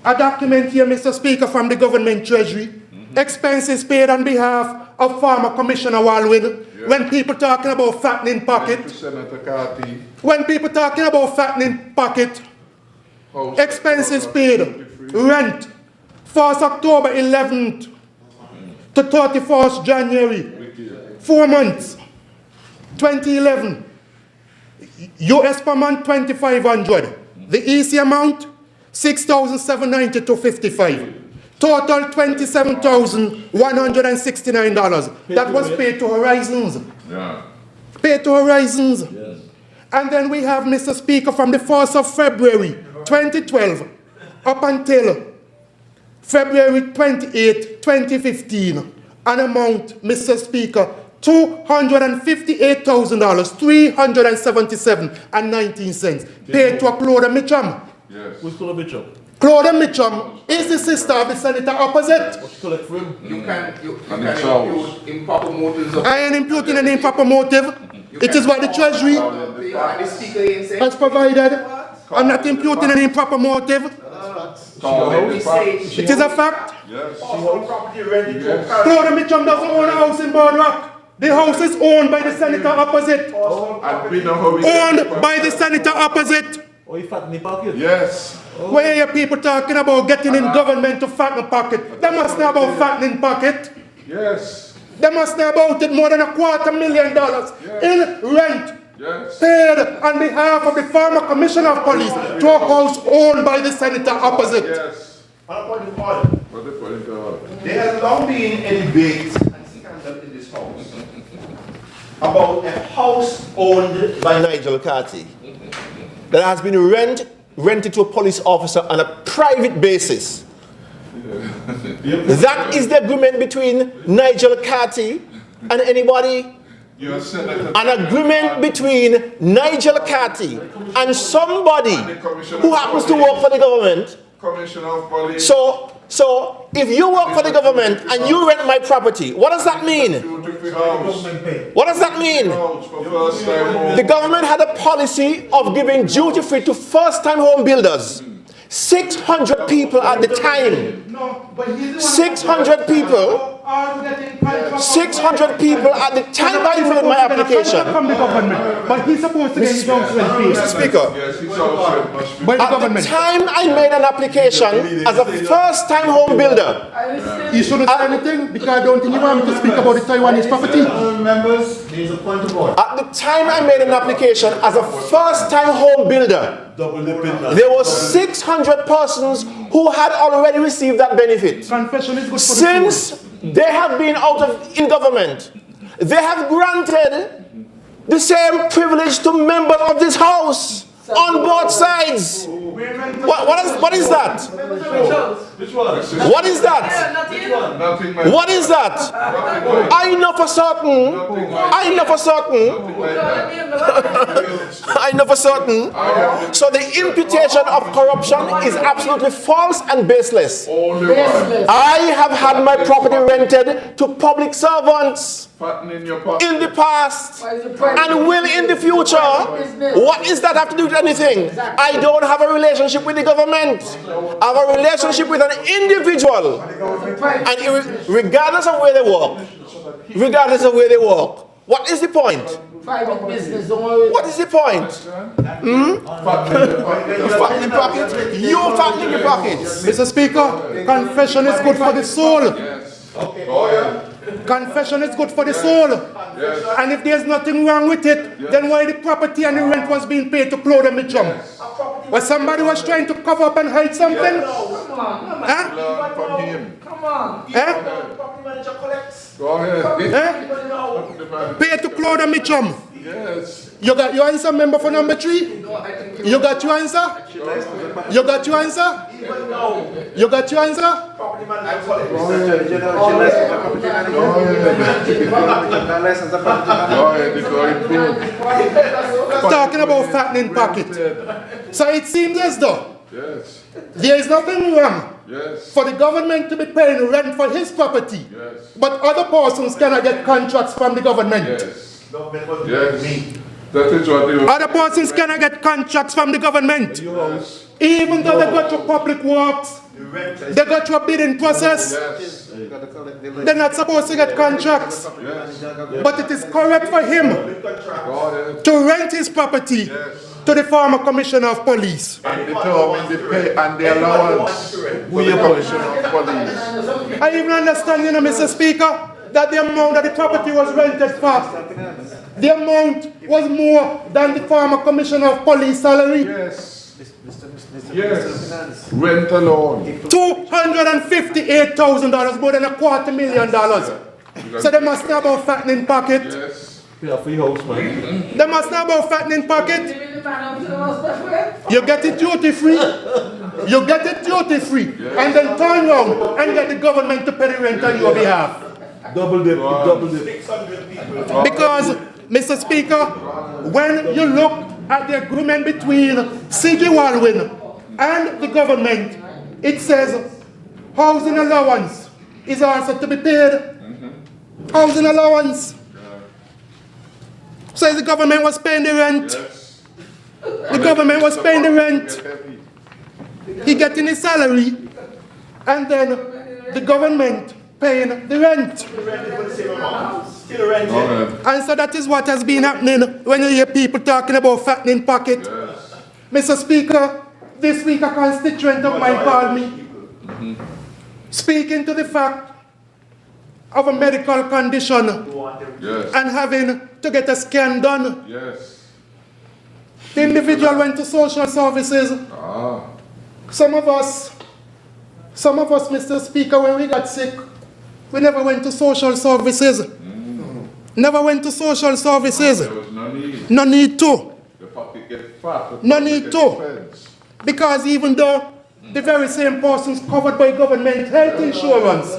A document here, Mr. Speaker, from the government treasury. Expenses paid on behalf of former Commissioner Walwyn. When people talking about fattening pocket. Senator Carty. When people talking about fattening pocket. Expenses paid. Rent. 1st October 11th to 31st January. 4 months. 2011. US per month, 2,500. The EC amount, 6,790 to 55. Total $27,169. That was paid to Horizons. Yeah. Paid to Horizons. Yes. And then we have, Mr. Speaker, from the 1st of February 2012 up until February 28, 2015, an amount, Mr. Speaker, $258,000, 377.19 cents, paid to Claudia Mitchum. Yes. Who's Claudia Mitchum? Claudia Mitchum is the sister of the senator opposite. You can house. impute improper motives of I ain't imputing an improper motive. It is what the Treasury and the speaker ain't saying. has provided. I'm not imputing an improper motive. It is a fact. Yes. Claudia Mitchum doesn't own a house in Boardwalk. The house is owned by the senator opposite. And we know how we Owned by the senator opposite. Oh, you fat in the pocket? Yes. Where are you people talking about getting in government to fatten pocket? They must know about fattening pocket. Yes. They must know about it more than $250,000 in rent. Yes. Paid on behalf of the former commissioner of police to a house owned by the senator opposite. Yes. On a point of order, What the point of? there has long been a debate and scandal in this house about a house Owned by Nigel Carty that has been rented to a police officer on a private basis. That is the agreement between Nigel Carty and anybody. You're senator. An agreement between Nigel Carty and somebody who happens to work for the government. Commissioner of Police. So if you work for the government and you rent my property, what does that mean? What does that mean? The government had a policy of giving duty free to first-time home builders. 600 people at the time. 600 people. 600 people at the time I made my application. From the government, but he's supposed to get his house rent paid. Mr. Speaker, Yes, he's also must be. By the at the government. time I made an application as a first-time home builder, You shouldn't say anything because I don't think you want me to speak about the Taiwanese property. Members, there is a point of order. at the time I made an application as a first-time home builder, there were 600 persons who had already received that benefit. Confession is good for the soul. Since they have been in government, they have granted the same privilege to members of this house on both sides. What is that? What is that? Nothing like What is that? I know for certain. I know for certain. I know for certain. So the imputation of corruption is absolutely false and baseless. only one. I have had my property rented to public servants Fattening your pocket. in the past and will in the future. What is that have to do with anything? I don't have a relationship with the government. I have a relationship with an individual. And regardless of where they work, what is the point? Private business, don't worry. What is the point? Fattening pockets? You fattening your pockets. Mr. Speaker, confession is good for the soul. Yes. Go ahead. Confession is good for the soul. Yes. And if there's nothing wrong with it, then why the property and the rent was being paid to Claudia Mitchum? Well, somebody was trying to cover up and hide something? Learn Huh? from him. Come on. Huh? Go ahead. Huh? Paid to Claudia Mitchum. Yes. You got your answer, member for number 3? You got your answer? You got your answer? You got your answer? Go ahead. It's going good. Talking about fattening pocket. So it seems as though Yes. there is nothing wrong Yes. for the government to be paying rent for his property, Yes. but other persons cannot get contracts from the government. Yes. Yes. That is what they Other persons cannot get contracts from the government, Yes. even though they go through public works, they go through a bidding process. Yes. They're not supposed to get contracts, Yes. but it is correct for him Go ahead. to rent his property to the former commissioner of police. And determine the pay and the allowance for the commissioner of police. I even understand, Mr. Speaker, that the amount that the property was rented for The amount was more than the former commissioner of police salary. Yes. Yes. Rent alone. $258,000, more than $250,000. So they must know about fattening pocket. Yes. Yeah, free house, man. They must know about fattening pocket. You get it duty free. You get it duty free. And then turn around and get the government to pay the rent on your behalf. Double dip, double dip. Because, Mr. Speaker, when you look at the agreement between C.G. Walwyn and the government, it says housing allowance is also to be paid. Housing allowance. So the government was paying the rent. Yes. The government was paying the rent. He getting his salary, and then the government paying the rent. Still renting. And so that is what has been happening when you hear people talking about fattening pocket. Yes. Mr. Speaker, this week a constituent of mine called me, speaking to the fact of a medical condition Yes. and having to get a scan done. Yes. The individual went to social services. Some of us, Mr. Speaker, when we got sick, we never went to social services. Never went to social services. There was no need. No need to. The pocket get fat. No need to. Because even though the very same persons covered by government health insurance,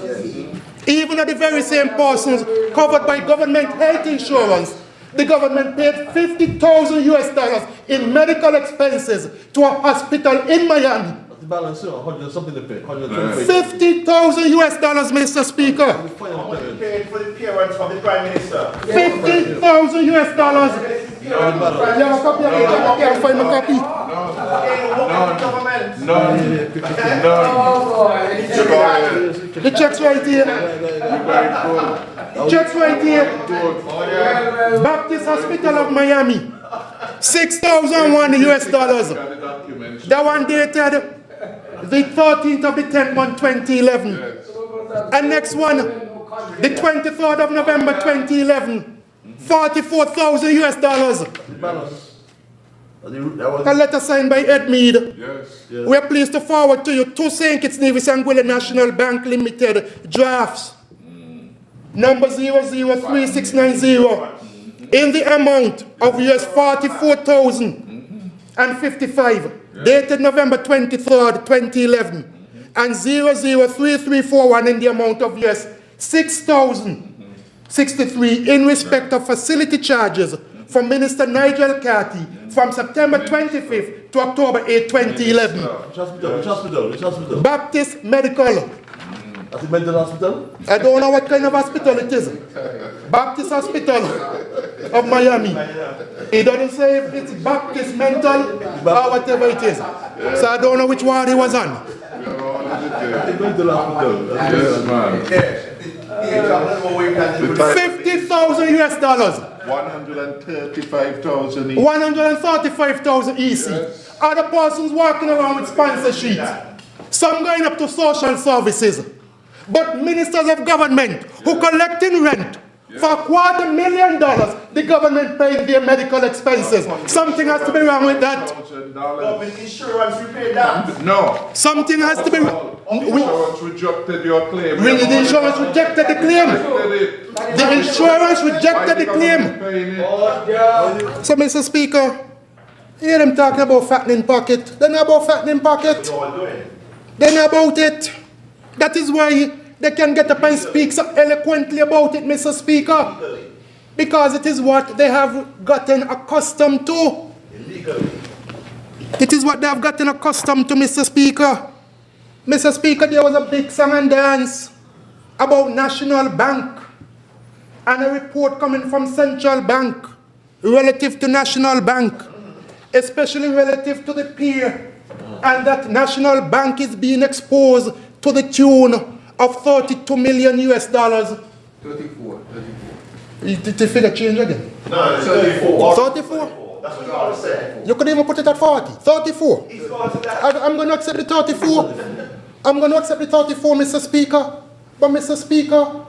even though the very same persons covered by government health insurance, the government paid $50,000 in medical expenses to a hospital in Miami. The balance, 100 something to pay. 120. $50,000, Mr. Speaker. Paid for the appearance of the Prime Minister. $50,000. You have a copy of it? I can't find a copy. None. The check's right here. Check's right here. Baptist Hospital of Miami. $6,001. That one dated the 13th of the 10th month 2011. And next one, the 23rd of November 2011. $44,000. A letter signed by Ed Mead. Yes. We are pleased to forward to you 2 St. Kitts Nevis Anguilla National Bank Limited drafts. Number 003690 in the amount of $44,055, dated November 23rd, 2011, and 003341 in the amount of $6,063 in respect of facility charges from Minister Nigel Carty from September 25th to October 8, 2011. Which hospital? Baptist Medical. That's a mental hospital? I don't know what kind of hospital it is. Baptist Hospital of Miami. It doesn't say if it's Baptist Mental or whatever it is. So I don't know which one he was on. Mental hospital. Yes, man. $50,000. $135,000 each. $135,000 EC. Other persons walking around with sponsor sheets. Some going up to social services. But ministers of government who collecting rent for $250,000, the government paying their medical expenses. Something has to be wrong with that. Government insurance, we paid that. No. Something has to be wrong. Insurance rejected your claim. Really, the insurance rejected the claim. The insurance rejected the claim. So, Mr. Speaker, hear them talking about fattening pocket. They know about fattening pocket. They know about it. That is why they can get up and speak so eloquently about it, Mr. Speaker. Because it is what they have gotten accustomed to. It is what they have gotten accustomed to, Mr. Speaker. Mr. Speaker, there was a big song and dance about National Bank and a report coming from Central Bank relative to National Bank, especially relative to the peer, and that National Bank is being exposed to the tune of $32 million. 34. Did the figure change again? No, 34. 34? That's what I was saying. You could even put it at 40. 34. I'm going to accept the 34. I'm going to accept the 34, Mr. Speaker. But, Mr. Speaker,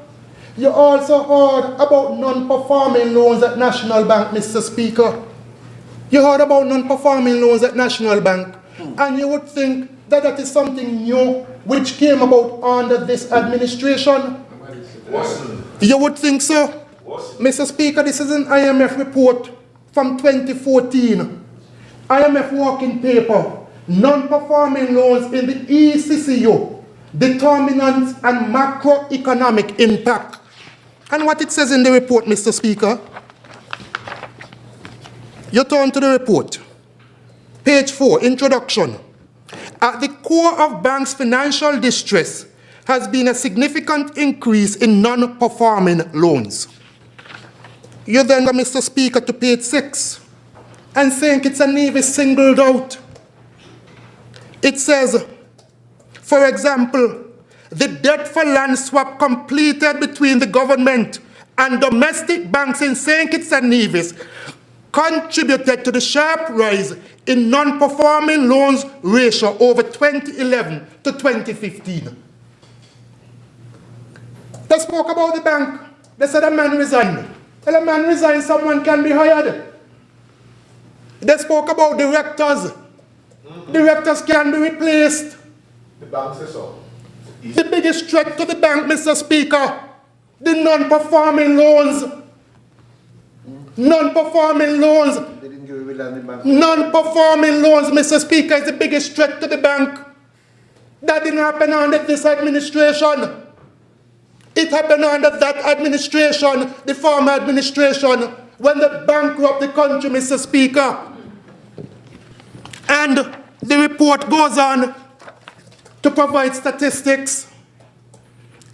You also heard about non-performing loans at National Bank, Mr. Speaker. You heard about non-performing loans at National Bank. And you would think that that is something new which came about under this administration. You would think so. Mr. Speaker, this is an IMF report from 2014. IMF working paper, non-performing loans in the ECCU, determinants and macroeconomic impact. And what it says in the report, Mr. Speaker, you turn to the report. Page 4, introduction. At the core of banks' financial distress has been a significant increase in non-performing loans. You then go, Mr. Speaker, to page 6 and St. Kitts and Nevis singled out. It says, for example, the debt for land swap completed between the government and domestic banks in St. Kitts and Nevis contributed to the sharp rise in non-performing loans ratio over 2011 to 2015. They spoke about the bank. They said a man resigned. Well, a man resigned, someone can be hired. They spoke about directors. Directors can be replaced. The bank says so. The biggest threat to the bank, Mr. Speaker, the non-performing loans. Non-performing loans. Non-performing loans, Mr. Speaker, is the biggest threat to the bank. That didn't happen under this administration. It happened under that administration, the former administration, when they bankrupted the country, Mr. Speaker. And the report goes on to provide statistics,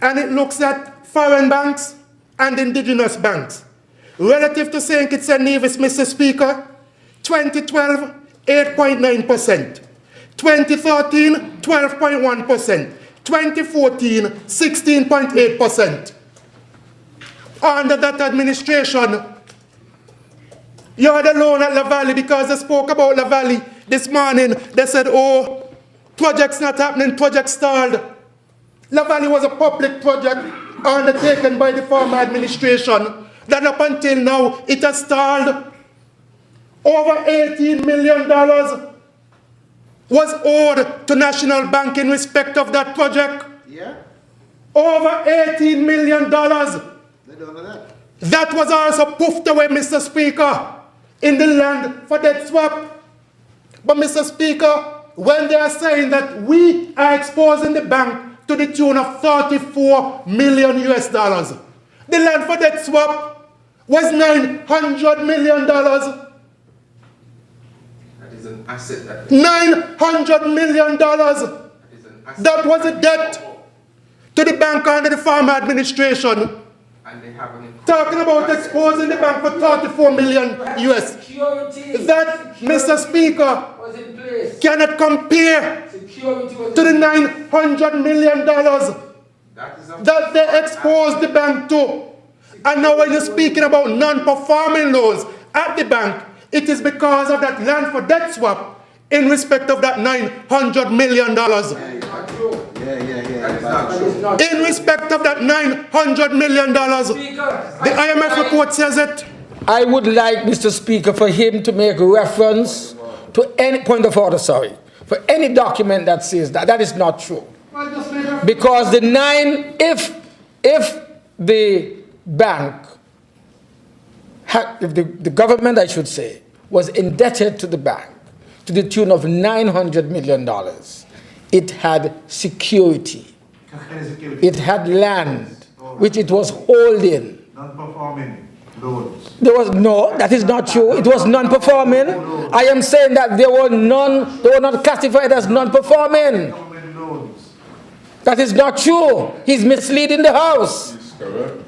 and it looks at foreign banks and indigenous banks. Relative to St. Kitts and Nevis, Mr. Speaker, 2012, 8.9%. 2013, 12.1%. 2014, 16.8%. Under that administration, you had a loan at La Valley, because they spoke about La Valley this morning. They said, oh, project's not happening, project stalled. La Valley was a public project undertaken by the former administration. That up until now, it has stalled. Over $18 million was owed to National Bank in respect of that project. Yeah? Over $18 million. They don't know that. That was also poofed away, Mr. Speaker, in the land for debt swap. But, Mr. Speaker, when they are saying that we are exposing the bank to the tune of $34 million US, the land for debt swap was $900 million. That is an asset. $900 million. That is an asset. That was a debt to the bank under the former administration. And they have an Talking about exposing the bank for $34 million US. Security. That, Mr. Speaker, Was in place. cannot compare Security was to the in place. $900 million that they exposed the bank to. And now when you're speaking about non-performing loans at the bank, it is because of that land for debt swap in respect of that $900 million. Not true. Yeah. That is not In respect of that $900 million. Speaker, The IMF report says it. I would like, Mr. Speaker, for him to make reference to any point of order, for any document that says that. That is not true. Because if the bank, if the government, I should say, was indebted to the bank to the tune of $900 million, it had security. It had land, which it was holding. Non-performing loans. There was no, that is not true. It was non-performing. I am saying that they were not classified as non-performing. Government loans. That is not true. He's misleading the House. It's correct.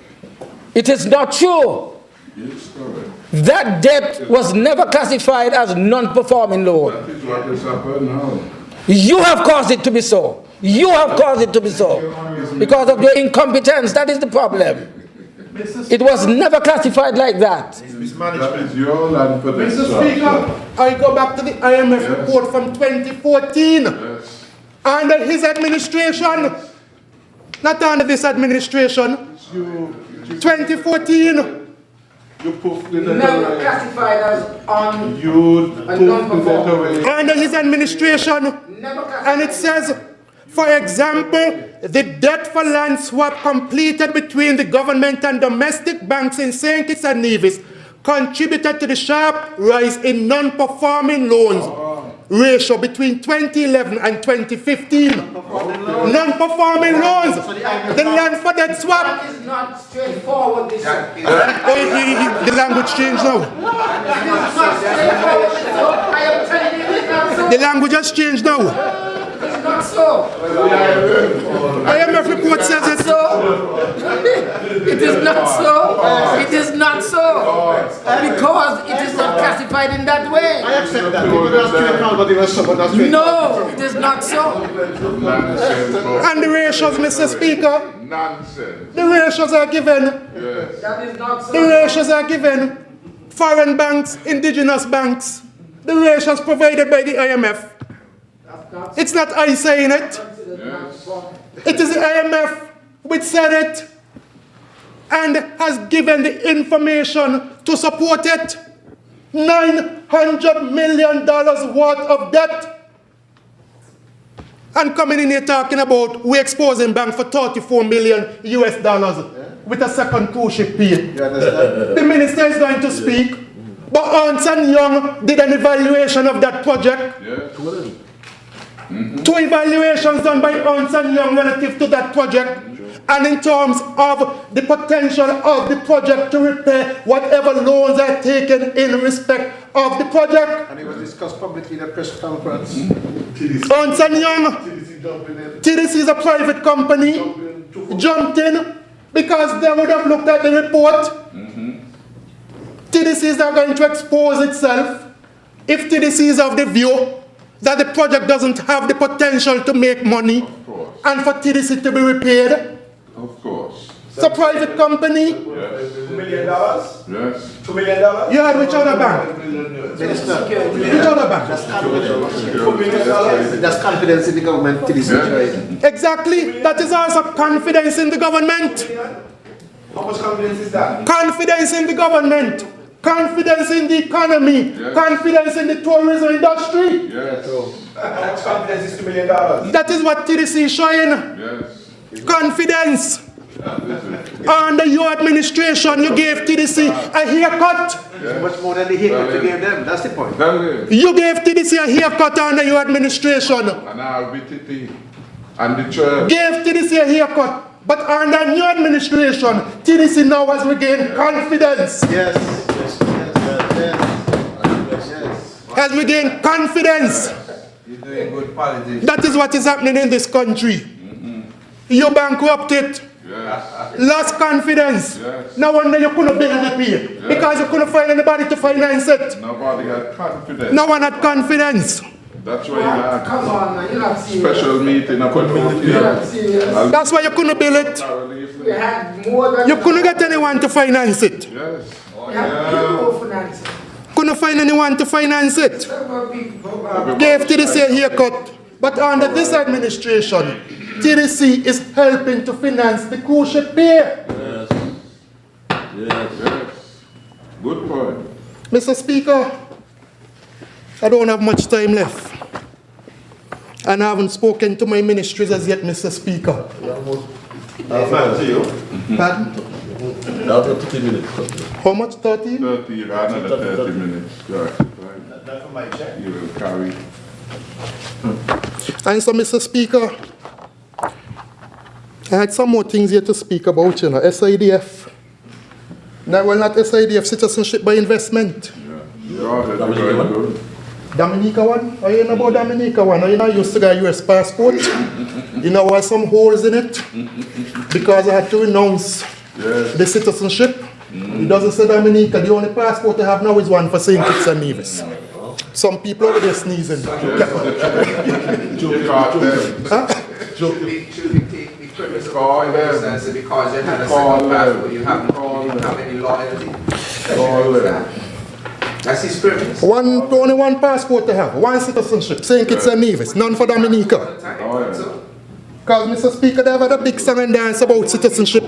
It is not true. It's correct. That debt was never classified as non-performing loan. That is what has happened now. You have caused it to be so. You have caused it to be so. Because of your incompetence, that is the problem. It was never classified like that. That is your land for debt Mr. swap. Speaker, I go back to the IMF Yes. report from 2014. Yes. Under his administration, not under this administration. You 2014. You put the Never letter away. classified as on. You put the letter away. Under his administration. Never classified. And it says, for example, the debt for land swap completed between the government and domestic banks in St. Kitts and Nevis contributed to the sharp rise in non-performing loans ratio between 2011 and 2015. Non-performing loans. The land for debt swap. That is not straightforward. This is The language changed now. not straightforward. So I am telling you, it's not so. The language has changed now. It's not so. IMF report says it. So it is not so. It is not so because it is not classified in that way. I accept that. People don't straight now, but they were so, but not straight. No, it is not so. And the ratios, Mr. Speaker, Nonsense. the ratios are given. Yes. That is not so. The ratios are given. Foreign banks, indigenous banks. The ratios provided by the IMF. It's not I saying it. Yes. It is the IMF which said it and has given the information to support it. $900 million worth of debt. And coming in here talking about we exposing bank for 34 million US dollars with a second cruise ship paid. You understand? The minister is going to speak, but Ernst & Young did an evaluation of that project. Yes. Two evaluations done by Ernst & Young relative to that project, and in terms of the potential of the project to repay whatever loans are taken in respect of the project. And it was discussed publicly in a press conference. Ernst & Young, TDC is a private company, jumped in because they would have looked at the report. TDC is not going to expose itself if TDC is of the view that the project doesn't have the potential to make money and for TDC to be repaid. Of course. It's a private company. Yes. $2 million? $2 Yes. million? You had which other bank? Minister, Which other bank? that's confidence in the government. TDC. Exactly. That is also confidence in the government. How much confidence is that? Confidence in the government. Confidence in the economy. Yes. Confidence in the tourism industry. Yes. How much confidence is $2 million? That is what TDC is showing. Yes. Confidence. Under your administration, you gave TDC a haircut. Much more than the haircut you gave them. That's the point. Tell him. You gave TDC a haircut under your administration. And I'll be TT. And the church. Gave TDC a haircut. But under your administration, TDC now has regained confidence. Yes. Yes. Yes. Yes. Has regained confidence. You're doing good politics. That is what is happening in this country. You bankrupted. Yes. Lost confidence. Yes. No wonder you couldn't build the pay. Because you couldn't find anybody to finance it. Nobody had confidence. No one had confidence. That's why you had Come on, man, you're not serious. special meeting about You're not serious. That's why you couldn't build it. We had more than You couldn't get anyone to finance it. Yes. We had people financing. Couldn't find anyone to finance it. Several people. Gave TDC a haircut. But under this administration, TDC is helping to finance the cruise ship pay. Yes. Good point. Mr. Speaker, I don't have much time left. And I haven't spoken to my ministries as yet, Mr. Speaker. Pardon? 30 minutes. How much? 30? 30, you got another 30 minutes. Right. That's for my check. You will carry. And so, Mr. Speaker, I had some more things here to speak about, you know, SIDF. No, well, not SIDF, Citizenship by Investment. Yeah. You're already going good. Dominica one? Are you know about Dominica one? Are you not used to get a US passport? You know why some holes in it? Because I had to renounce the citizenship. It doesn't say Dominica. The only passport I have now is one for St. Kitts and Nevis. Some people over there sneezing. You caught them. Should we take the premise of Call them. circumstances because you had a Call second them. passport, you don't have any loyalty? Call them. That's his premise. Only one passport to have, one citizenship, St. Kitts and Nevis, none for Dominica. Oh, yeah. Because, Mr. Speaker, they have had a big song and dance about citizenship.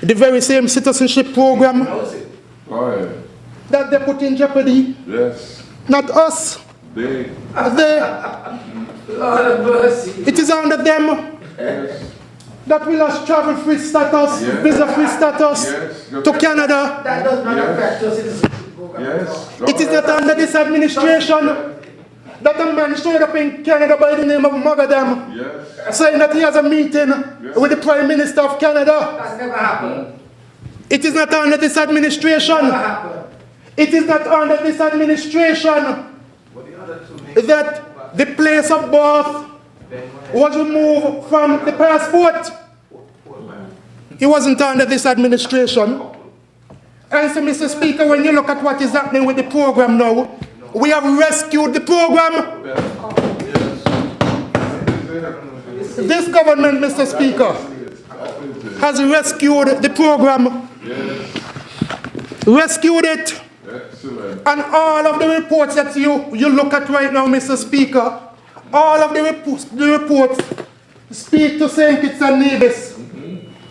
the very same citizenship program Oh, yeah. that they put in jeopardy. Yes. Not us. They. They. Lord have mercy. It is under them Yes. that we lost travel-free status, Yes. visa-free status Yes. to Canada. That does not Yes. affect your citizenship program. Yes. It is not under this administration that a man showed up in Canada by the name of Mogadam, Yes. saying that he has a meeting with the Prime Minister of Canada. That's never happened. It is not under this administration. Never happened. It is not under this administration that the place of birth was removed from the passport. It wasn't under this administration. And so, Mr. Speaker, when you look at what is happening with the program now, we have rescued the program. This government, Mr. Speaker, has rescued the program. Rescued it. Excellent. And all of the reports that you look at right now, Mr. Speaker, all of the reports speak to St. Kitts and Nevis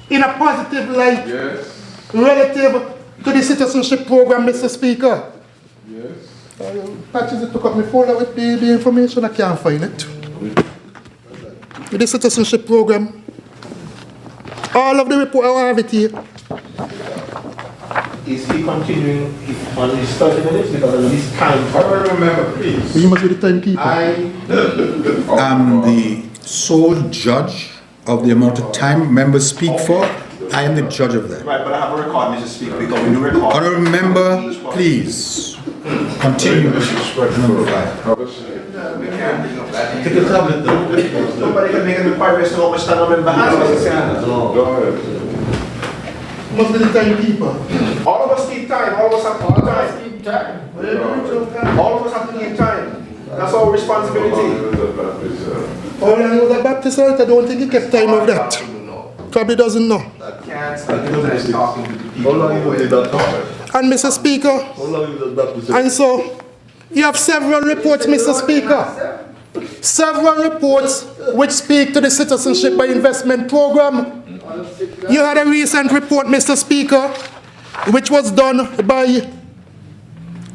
in a positive light Yes. relative to the citizenship program, Mr. Speaker. Yes. Patches, it took up my folder with the information, I can't find it. With the citizenship program. All of the report, I have it here. Is he continuing on his 30 minutes because of this time? I remember, please. You must be the timekeeper. I'm the sole judge of the amount of time members speak for. I am the judge of that. Right, but I have a record, Mr. Speaker, because we do record. Honourable member, please continue. Number 5. Take a tablet though. Nobody can make any progress to what stand on member hands, Mr. Speaker. Go ahead. Must be the timekeeper. All of us keep time, all of us have to keep time. Keep time. All of us have to keep time. That's our responsibility. Oh, and he was a Baptist, I don't think he kept time of that. Probably doesn't know. Can't spend time talking to the people. How long you did that talk? And Mr. Speaker, How long you did that? and so you have several reports, Mr. Speaker. Several reports which speak to the citizenship by investment program. You had a recent report, Mr. Speaker, which was done by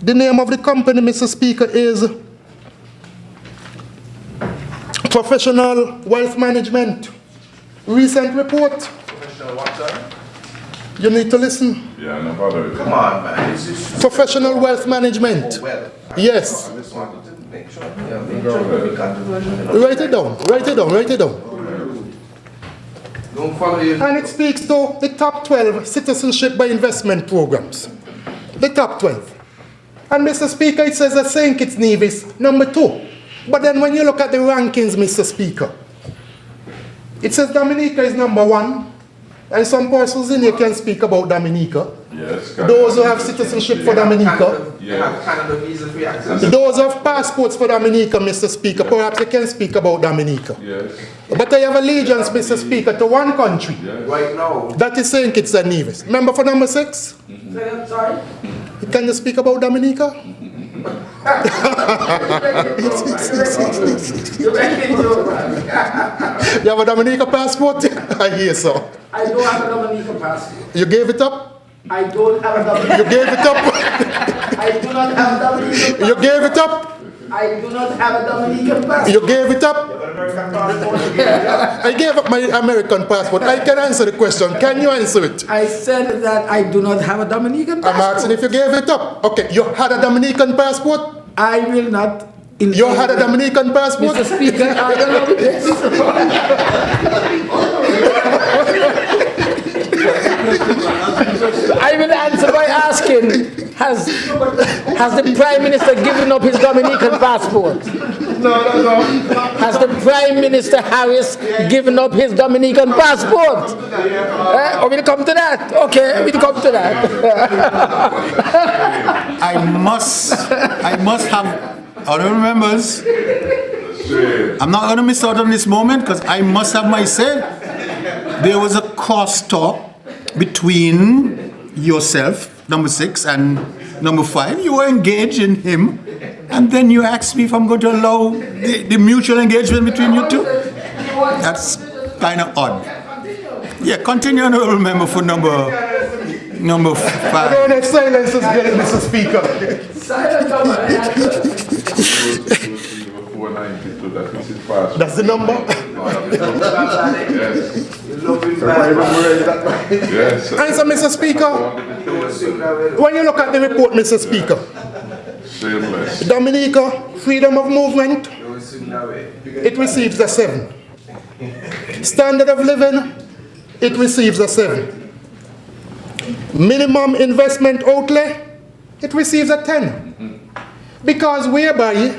the name of the company, Mr. Speaker, is Professional Wealth Management. Recent report. Professional what, sir? You need to listen. Yeah, no bother. Come on, man. It's just Professional Wealth Management. well. Yes. I just wanted to make sure. Yeah, make sure we got the Write it down. Write it down. Write it down. Don't follow you. And it speaks to the top 12 citizenship by investment programs. The top 12. And Mr. Speaker, it says that St. Kitts Nevis, number 2. But then when you look at the rankings, Mr. Speaker, it says Dominica is number 1. And some persons in here can speak about Dominica. Yes. Those who have citizenship for Dominica. They have Canada visa-free access. Those who have passports for Dominica, Mr. Speaker, perhaps they can speak about Dominica. Yes. But I have allegiance, Mr. Speaker, to one country. Right now. That is St. Kitts and Nevis. Member for number 6? Sorry? Can you speak about Dominica? You're making jokes, man. You have a Dominica passport? I hear so. I don't have a Dominican passport. You gave it up? I don't have a You Dominican. gave it up? I do not have a Dominican passport. You gave it up? I do not have a Dominican passport. You gave it up? American passport. I gave up my American passport. I can answer the question. Can you answer it? I said that I do not have a Dominican I'm passport. asking if you gave it up. Okay, you had a Dominican passport? I will not. You had a Dominican passport? Mr. Speaker, I don't know this. I will answer by asking, has the Prime Minister given up his Dominican passport? No. Has the Prime Minister Harris given up his Dominican passport? We'll come to that. Okay, we'll come to that. I must have honourable members. I'm not going to miss out on this moment because I must have my say. There was a crosstalk between yourself, number 6, and number 5. You were engaged in him, and then you asked me if I'm going to allow the mutual engagement between you two. That's kind of odd. Yeah, continue, honorable member, for number I 5. don't know if silence is good, Mr. Speaker. Number 492, that is it fast. That's the number. Yes. And so, Mr. Speaker, when you look at the report, Mr. Speaker, Shameless. Dominica, freedom of movement, it receives a 7. Standard of living, it receives a 7. Minimum investment outlay, it receives a 10. Because whereby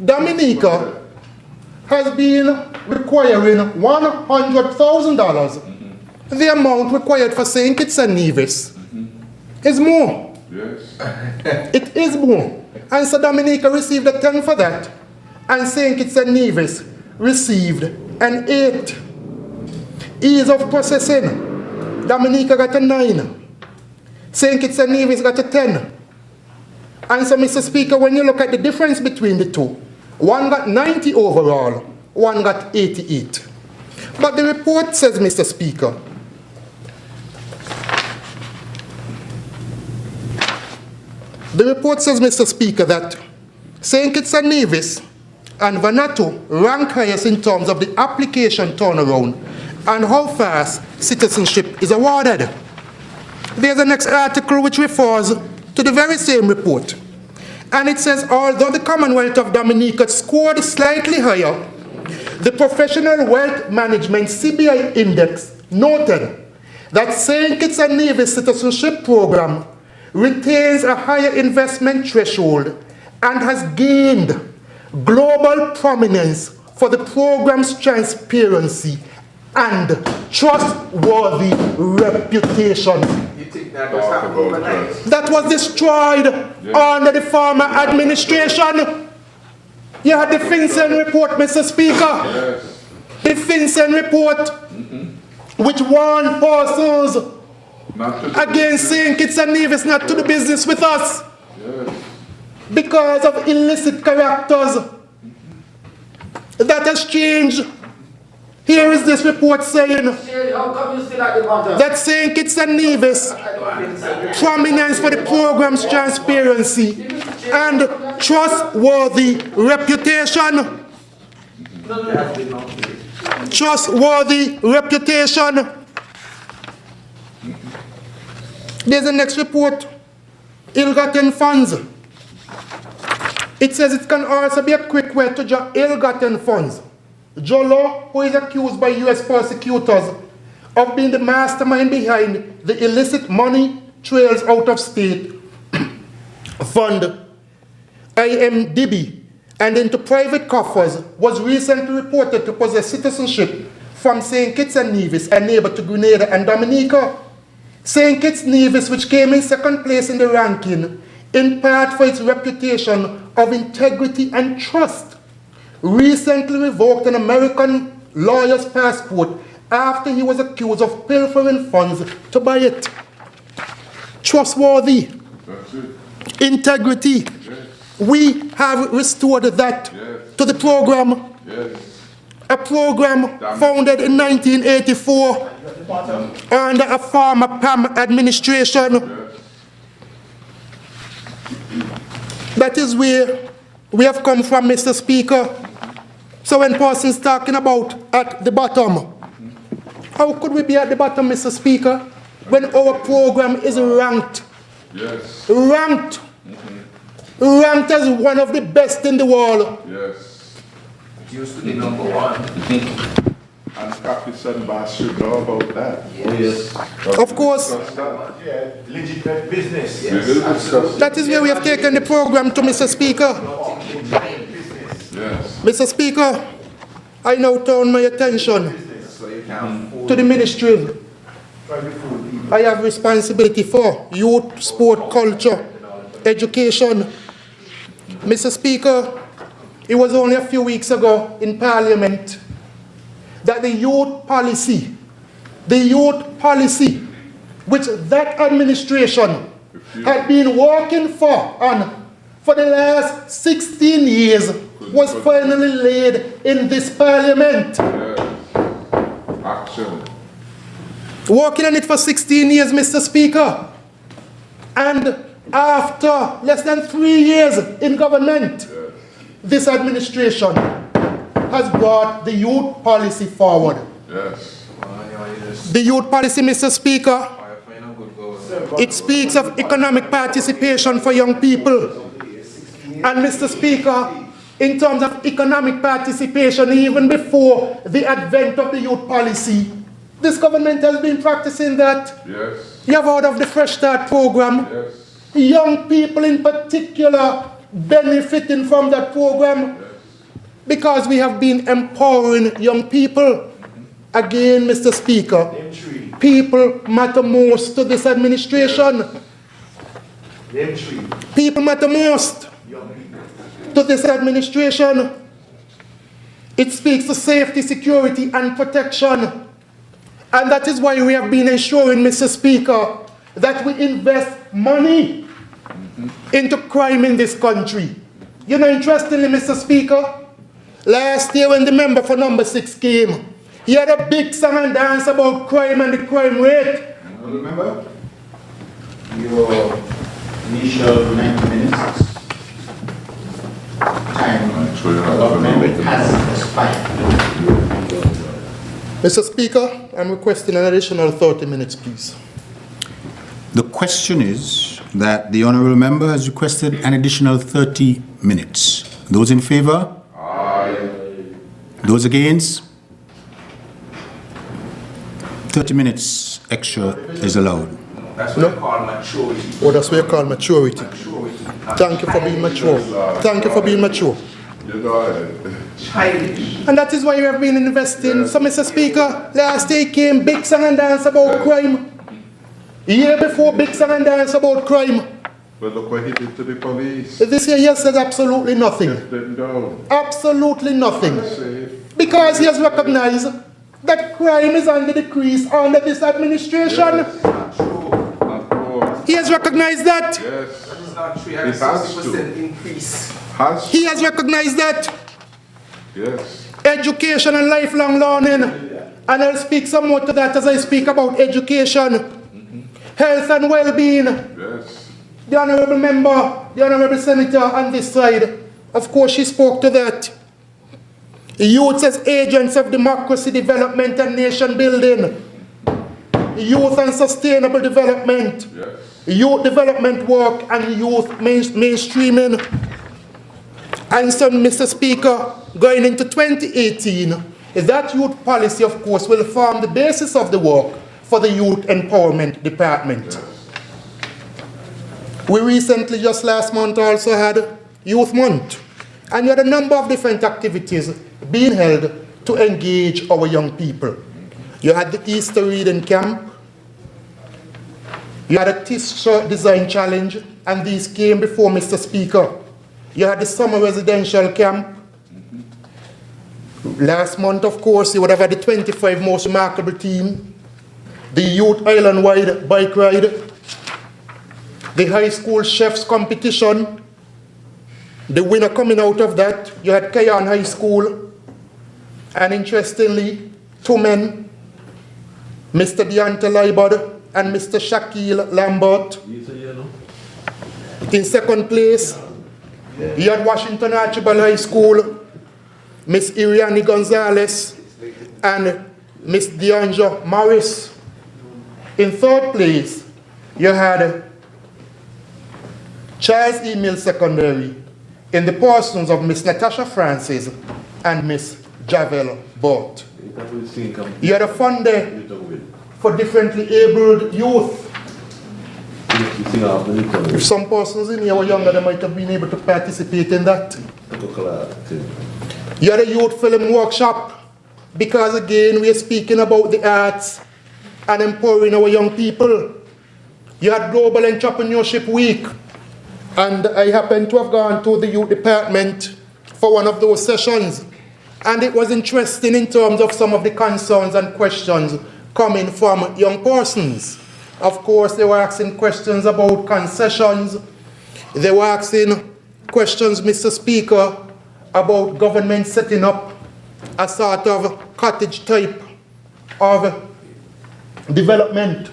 Dominica has been requiring $100,000, the amount required for St. Kitts and Nevis is more. Yes. It is more. And so Dominica received a 10 for that, and St. Kitts and Nevis received an 8. Ease of processing, Dominica got a 9. St. Kitts and Nevis got a 10. And so, Mr. Speaker, when you look at the difference between the two, one got 90 overall, one got 88. But the report says, Mr. Speaker, that St. Kitts and Nevis and Vanuatu rank highest in terms of the application turnaround and how fast citizenship is awarded. There's the next article which refers to the very same report. And it says, although the Commonwealth of Dominica scored slightly higher, the Professional Wealth Management CBI Index noted that St. Kitts and Nevis Citizenship Program retains a higher investment threshold and has gained global prominence for the program's transparency and trustworthy reputation. You think that was happened overnight? That was destroyed under the former administration. You had the FinCEN report, Mr. Speaker. Yes. The FinCEN report, which warned persons against St. Kitts and Nevis not to do business with us because of illicit characters. That has changed. Here is this report saying that St. Kitts and Nevis prominence for the program's transparency and trustworthy reputation. Trustworthy reputation. There's the next report, ill-gotten funds. It says it can also be a quick way to draw ill-gotten funds. Jolo, who is accused by U.S. prosecutors of being the mastermind behind the illicit money trails out of state fund, IMDb, and into private coffers, was recently reported to possess citizenship from St. Kitts and Nevis, a neighbor to Grenada and Dominica. St. Kitts and Nevis, which came in second place in the ranking, in part for its reputation of integrity and trust, recently revoked an American lawyer's passport after he was accused of pilfering funds to buy it. Trustworthy. That's it. Integrity. Yes. We have restored that to the program. Yes. A program founded in 1984 under a former PAM administration. Yes. That is where we have come from, Mr. Speaker. So when persons talking about at the bottom, how could we be at the bottom, Mr. Speaker, when our program is ranked? Yes. Ranked. Ranked as one of the best in the world. Yes. It used to be number 1. And Captain Bass should know about that. Yes. Of course. Legitimate business. We will discuss That is where we have taken the program to, Mr. Speaker. Yes. Mr. Speaker, I now turn my attention to the ministry I have responsibility for: youth, sport, culture, education. Mr. Speaker, it was only a few weeks ago in Parliament that the youth policy, which that administration had been working for the last 16 years, was finally laid in this Parliament. Action. Working on it for 16 years, Mr. Speaker. And after less than 3 years in government, this administration has brought the youth policy forward. Yes. The youth policy, Mr. Speaker, it speaks of economic participation for young people. And Mr. Speaker, in terms of economic participation, even before the advent of the youth policy, this government has been practicing that. Yes. You have heard of the Fresh Start program. Yes. Young people in particular benefiting from that program because we have been empowering young people. Again, Mr. Speaker, people matter most to this administration. People matter most to this administration. It speaks to safety, security, and protection. And that is why we have been ensuring, Mr. Speaker, that we invest money into crime in this country. You know, interestingly, Mr. Speaker, last year when the member for number 6 came, he had a big song and dance about crime and the crime rate. Remember? Your initial 90 minutes. Time government has expired. Mr. Speaker, I'm requesting an additional 30 minutes, please. The question is that the honourable member has requested an additional 30 minutes. Those in favour? Aye. Those against? 30 minutes extra is allowed. That's what I call maturity. Oh, that's what you call maturity. Thank you for being mature. Thank you for being mature. You go ahead. Childish. And that is why we have been investing. So, Mr. Speaker, last year came big song and dance about crime. Year before, big song and dance about crime. But look what he did to the police. This year, he has said absolutely nothing. Let them down. Absolutely nothing. Safe. Because he has recognized that crime is on the decrease under this administration. Of course. He has recognized that. Yes. That is not true. It Had a has 60% to. increase. Has. He has recognized that. Yes. Education and lifelong learning. And I'll speak some more to that as I speak about education. Health and well-being. Yes. The honourable member, the honourable senator on this side, of course she spoke to that. Youth as agents of democracy, development and nation building. Youth and sustainable development. Yes. Youth development work and youth mainstreaming. And so, Mr. Speaker, going into 2018, that youth policy, of course, will form the basis of the work for the Youth Empowerment Department. Yes. We recently, just last month, also had Youth Month. And you had a number of different activities being held to engage our young people. You had the Easter reading camp. You had a T-shirt design challenge, and these came before, Mr. Speaker. You had the summer residential camp. Last month, of course, you would have had the 25 most remarkable team, the youth island-wide bike ride, the high school chefs competition. The winner coming out of that, you had Kayan High School, and interestingly, 2 men, Mr. Deontay Libod and Mr. Shaquille Lambert. In second place, you had Washington Archibald High School, Miss Iriani Gonzalez and Miss Deandra Morris. In third place, you had Charles E. Mill Secondary in the persons of Miss Natasha Francis and Miss Javel Bott. You had a fun day for differently abled youth. If some persons in here were younger, they might have been able to participate in that. You had a youth film workshop, because again, we are speaking about the arts and empowering our young people. You had Global Entrepreneurship Week, and I happened to have gone to the youth department for one of those sessions. And it was interesting in terms of some of the concerns and questions coming from young persons. Of course, they were asking questions about concessions. They were asking questions, Mr. Speaker, about government setting up a sort of cottage type of development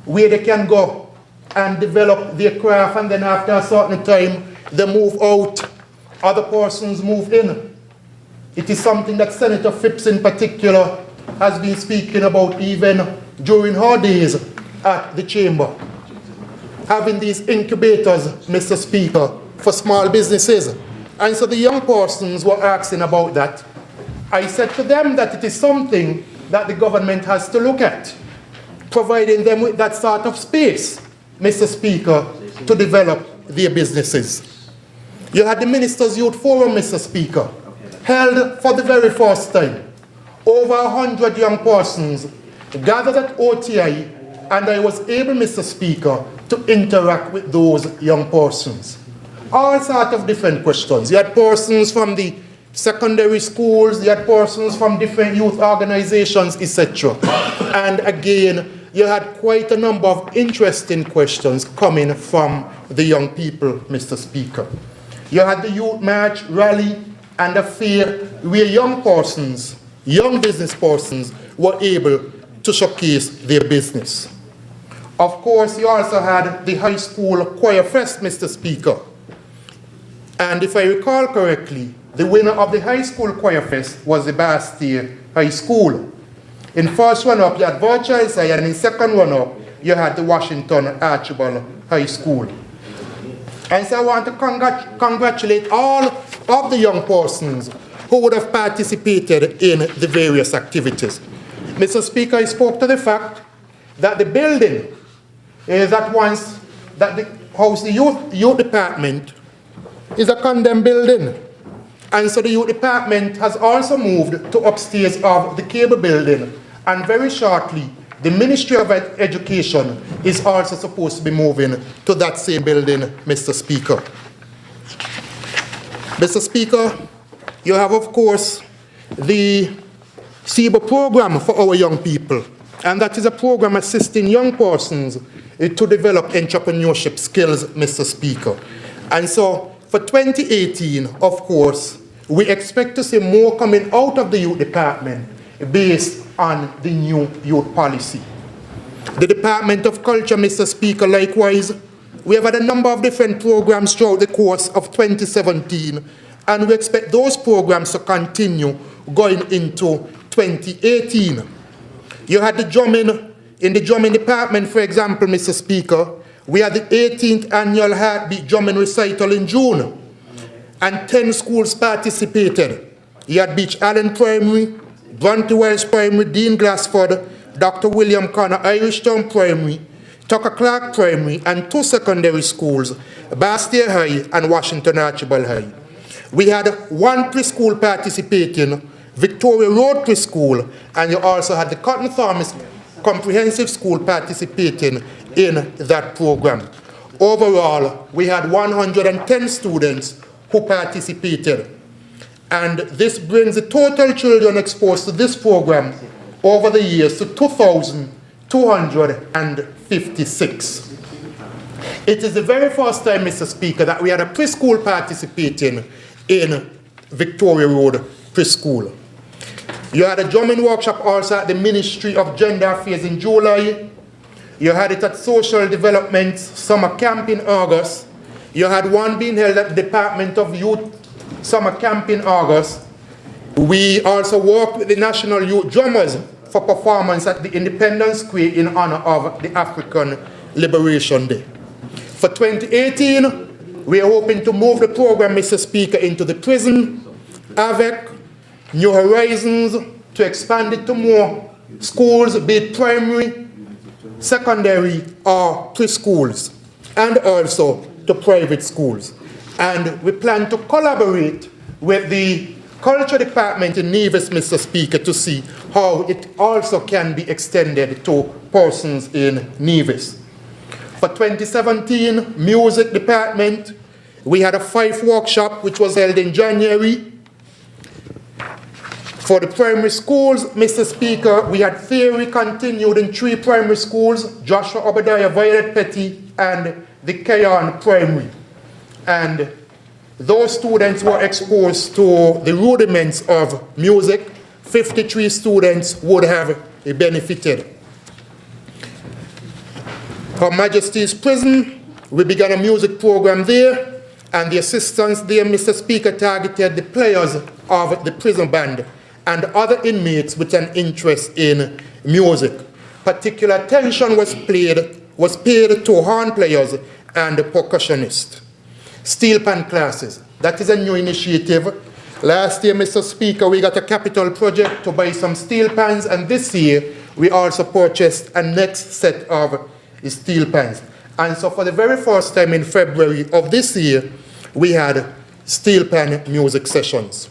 where they can go and develop their craft, and then after a certain time they move out, other persons move in. It is something that Senator Phipps in particular has been speaking about even during her days at the chamber. Having these incubators, Mr. Speaker, for small businesses. And so the young persons were asking about that. I said to them that it is something that the government has to look at, providing them with that sort of space, Mr. Speaker, to develop their businesses. You had the Ministers' Youth Forum, Mr. Speaker, held for the very first time. Over 100 young persons gathered at OTI, and I was able, Mr. Speaker, to interact with those young persons. All sorts of different questions. You had persons from the secondary schools, you had persons from different youth organizations, etc. And again, you had quite a number of interesting questions coming from the young people, Mr. Speaker. You had the Youth March, Rally, and a fair where young persons, young business persons, were able to showcase their business. Of course, you also had the High School Choir Fest, Mr. Speaker. And if I recall correctly, the winner of the High School Choir Fest was the Bastille High School. In first run-up, you had Virtual Side, and in second run-up, you had the Washington Archibald High School. And so I want to congratulate all of the young persons who would have participated in the various activities. Mr. Speaker, I spoke to the fact that the building that housed the youth department is a condemned building. And so the youth department has also moved to upstairs of the cable building. And very shortly, the Ministry of Education is also supposed to be moving to that same building, Mr. Speaker. Mr. Speaker, you have, of course, the SEBA program for our young people. And that is a program assisting young persons to develop entrepreneurship skills, Mr. Speaker. And so for 2018, of course, we expect to see more coming out of the youth department based on the new youth policy. The Department of Culture, Mr. Speaker, likewise, we have had a number of different programs throughout the course of 2017, and we expect those programs to continue going into 2018. You had the drumming, in the drumming department, for example, Mr. Speaker, we had the 18th annual Heartbeat Drumming Recital in June, and 10 schools participated. You had Beach Allen Primary, Bronte Wells Primary, Dean Glassford, Dr. William Connor Irish Town Primary, Tucker Clark Primary, and 2 secondary schools, Bastille High and Washington Archibald High. We had 1 preschool participating, Victoria Road Preschool, and you also had the Cotton Farms Comprehensive School participating in that program. Overall, we had 110 students who participated. And this brings the total children exposed to this program over the years to 2,256. It is the very first time, Mr. Speaker, that we had a preschool participating in Victoria Road Preschool. You had a drumming workshop also at the Ministry of Gender Affairs in July. You had it at Social Development Summer Camp in August. You had one being held at the Department of Youth Summer Camp in August. We also worked with the National Youth Drummers for performance at the Independence Square in honor of the African Liberation Day. For 2018, we are hoping to move the program, Mr. Speaker, into the prison, AVEC, New Horizons, to expand it to more schools, be it primary, secondary, or preschools, and also to private schools. And we plan to collaborate with the Culture Department in Nevis, Mr. Speaker, to see how it also can be extended to persons in Nevis. For 2017, Music Department, we had a 5 workshop which was held in January. For the primary schools, Mr. Speaker, we had theory continued in 3 primary schools, Joshua Obadiah Violet Petty and the Keyon Primary. And those students were exposed to the rudiments of music. 53 students would have benefited. Her Majesty's Prison, we began a music program there, and the assistants there, Mr. Speaker, targeted the players of the prison band and other inmates with an interest in music. Particular attention was paid to horn players and percussionists. Steel pan classes, that is a new initiative. Last year, Mr. Speaker, we got a capital project to buy some steel pans, and this year we also purchased a next set of steel pans. And so for the very first time in February of this year, we had steel pan music sessions,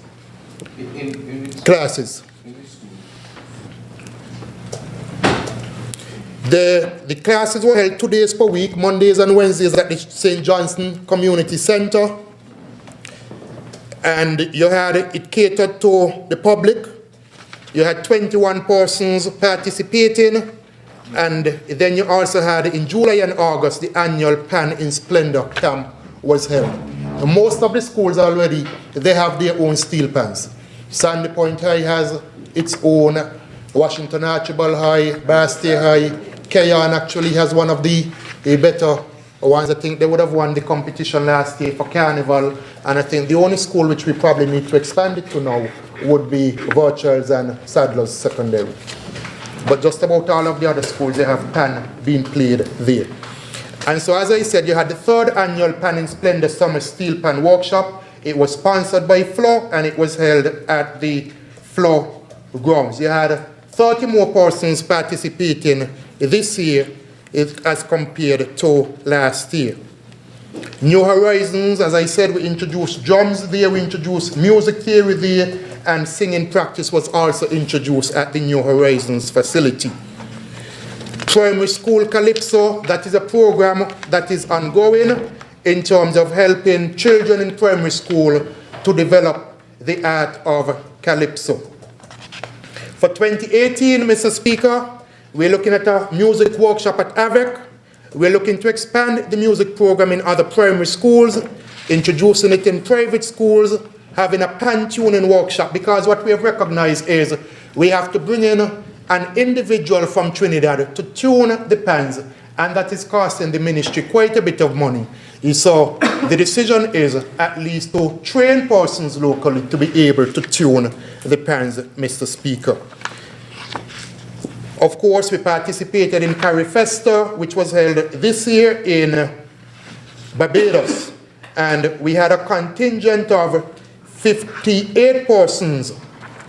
classes. The classes were held 2 days per week, Mondays and Wednesdays at the St. Johnson Community Center. And it catered to the public. You had 21 persons participating. And then you also had, in July and August, the annual Pan in Splendor camp was held. And most of the schools already, they have their own steel pans. Sandy Point High has its own, Washington Archibald High, Bastille High, Keyon actually has one of the better ones. I think they would have won the competition last year for Carnival, and I think the only school which we probably need to expand it to now would be Virtuals and Sadler's Secondary. But just about all of the other schools, they have pan being played there. And so, as I said, you had the 3rd annual Pan in Splendor Summer Steel Pan Workshop. It was sponsored by FLO, and it was held at the FLO grounds. You had 30 more persons participating this year as compared to last year. New Horizons, as I said, we introduced drums there, we introduced music theory there, and singing practice was also introduced at the New Horizons facility. Primary School Calypso, that is a program that is ongoing in terms of helping children in primary school to develop the art of Calypso. For 2018, Mr. Speaker, we're looking at a music workshop at AVEC. We're looking to expand the music program in other primary schools, introducing it in private schools, having a pan tuning workshop, because what we have recognized is we have to bring in an individual from Trinidad to tune the pans, and that is costing the ministry quite a bit of money. So the decision is at least to train persons locally to be able to tune the pans, Mr. Speaker. Of course, we participated in Carifesta, which was held this year in Barbados. And we had a contingent of 58 persons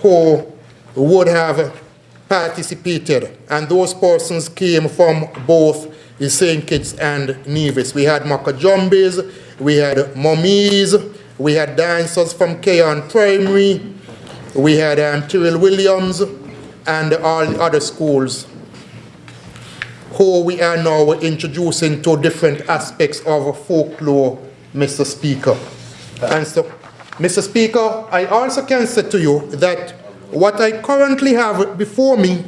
who would have participated. And those persons came from both the St. Kitts and Nevis. We had Makajumbis, we had mummies, we had dancers from Keyon Primary, we had Tyrrell Williams, and all the other schools who we are now introducing to different aspects of folklore, Mr. Speaker. And so, Mr. Speaker, I also can say to you that what I currently have before me,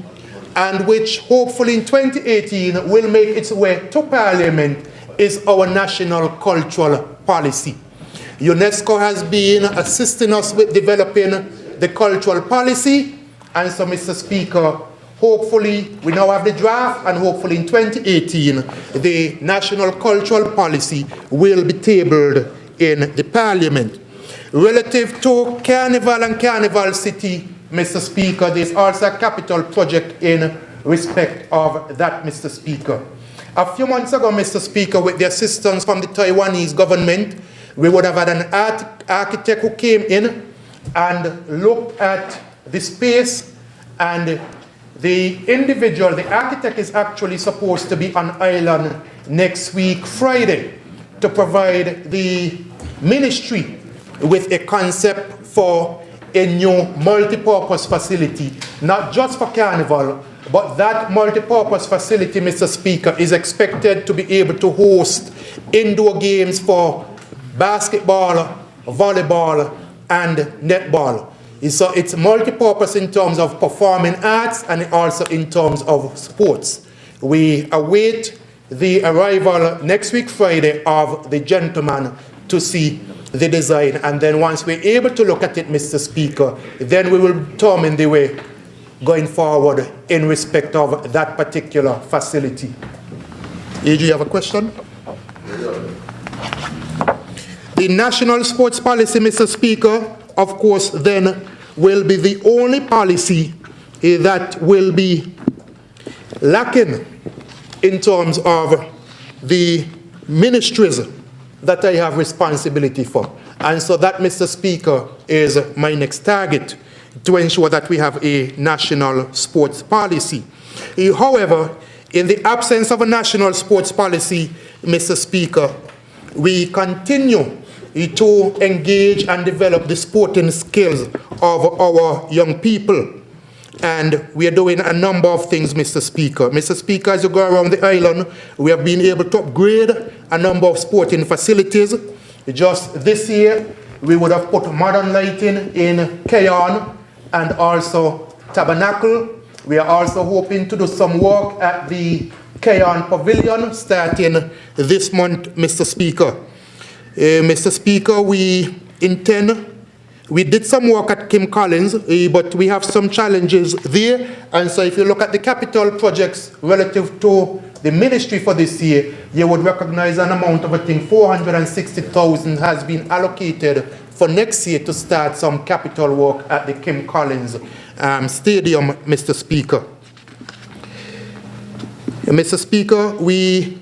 and which hopefully in 2018 will make its way to Parliament, is our national cultural policy. UNESCO has been assisting us with developing the cultural policy. And so, Mr. Speaker, hopefully we now have the draft, and hopefully in 2018 the national cultural policy will be tabled in the Parliament. Relative to Carnival and Carnival City, Mr. Speaker, there's also a capital project in respect of that, Mr. Speaker. A few months ago, Mr. Speaker, with the assistance from the Taiwanese government, we would have had an architect who came in and looked at the space, and the individual, the architect, is actually supposed to be on island next week, Friday, to provide the ministry with a concept for a new multi-purpose facility, not just for Carnival, but that multi-purpose facility, Mr. Speaker, is expected to be able to host indoor games for basketball, volleyball, and netball. So it's multi-purpose in terms of performing arts and also in terms of sports. We await the arrival next week, Friday, of the gentleman to see the design. And then once we're able to look at it, Mr. Speaker, then we will determine the way going forward in respect of that particular facility. AG, you have a question? The national sports policy, Mr. Speaker, of course, then will be the only policy that will be lacking in terms of the ministries that I have responsibility for. And so that, Mr. Speaker, is my next target, to ensure that we have a national sports policy. However, in the absence of a national sports policy, Mr. Speaker, we continue to engage and develop the sporting skills of our young people. And we are doing a number of things, Mr. Speaker. Mr. Speaker, as you go around the island, we have been able to upgrade a number of sporting facilities. Just this year, we would have put modern lighting in Shawn and also Tabernacle. We are also hoping to do some work at the Shawn Pavilion starting this month, Mr. Speaker. Mr. Speaker, we did some work at Kim Collins, but we have some challenges there. And so if you look at the capital projects relative to the ministry for this year, you would recognize an amount of, I think, 460,000 has been allocated for next year to start some capital work at the Kim Collins Stadium, Mr. Speaker. Mr. Speaker, we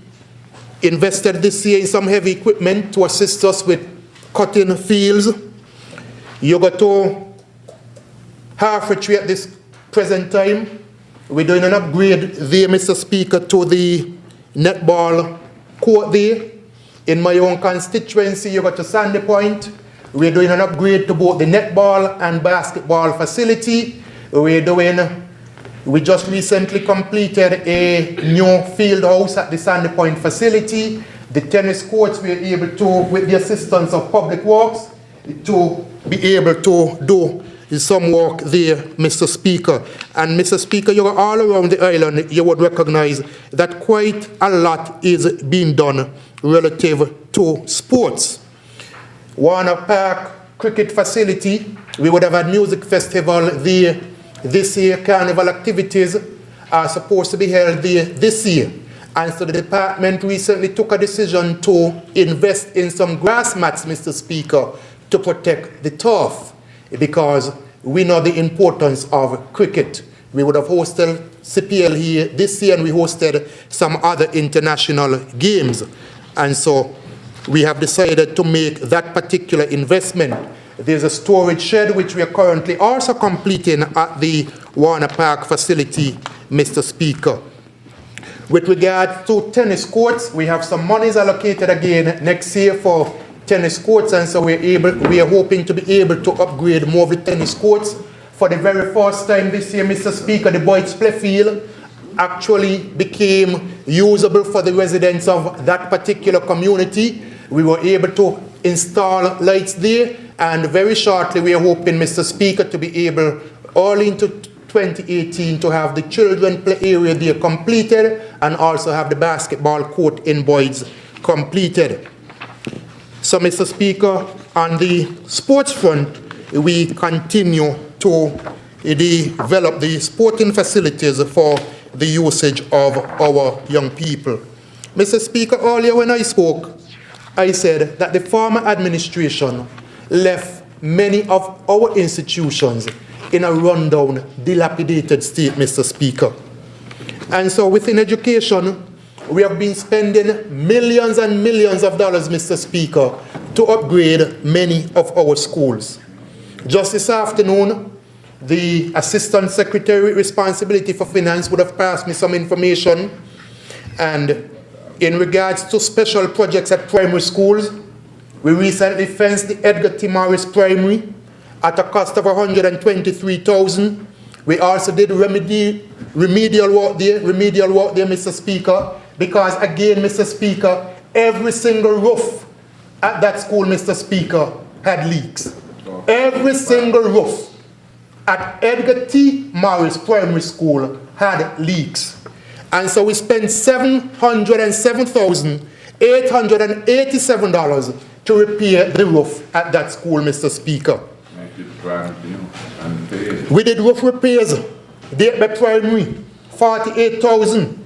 invested this year in some heavy equipment to assist us with cutting fields. You got to halfway through at this present time. We're doing an upgrade there, Mr. Speaker, to the netball court there. In my own constituency, you got to Sandy Point. We're doing an upgrade to both the netball and basketball facility. We just recently completed a new field house at the Sandy Point facility. The tennis courts, we are able to, with the assistance of Public Works, to be able to do some work there, Mr. Speaker. And Mr. Speaker, you're all around the island, you would recognize that quite a lot is being done relative to sports. Warner Park cricket facility, we would have a music festival there this year. Carnival activities are supposed to be held there this year. And so the department recently took a decision to invest in some grass mats, Mr. Speaker, to protect the turf, because we know the importance of cricket. We would have hosted CPL here this year, and we hosted some other international games. And so we have decided to make that particular investment. There's a storage shed which we are currently also completing at the Warner Park facility, Mr. Speaker. With regard to tennis courts, we have some monies allocated again next year for tennis courts, and so we are hoping to be able to upgrade more of the tennis courts. For the very first time this year, Mr. Speaker, the Boyd's Playfield actually became usable for the residents of that particular community. We were able to install lights there, and very shortly we are hoping, Mr. Speaker, to be able, early into 2018, to have the children play area there completed, and also have the basketball court in Boyd's completed. So, Mr. Speaker, on the sports front, we continue to develop the sporting facilities for the usage of our young people. Mr. Speaker, earlier when I spoke, I said that the former administration left many of our institutions in a rundown, dilapidated state, Mr. Speaker. And so within education, we have been spending millions and millions of dollars, Mr. Speaker, to upgrade many of our schools. Just this afternoon, the Assistant Secretary with responsibility for finance would have passed me some information. And in regards to special projects at primary schools, we recently fenced the Edgar T. Morris Primary at a cost of $123,000. We also did remedial work there, Mr. Speaker, because again, Mr. Speaker, every single roof at that school, Mr. Speaker, had leaks. Every single roof at Edgar T. Morris Primary School had leaks. And so we spent $707,887 to repair the roof at that school, Mr. Speaker. We did roof repairs Date Primary, 48,000.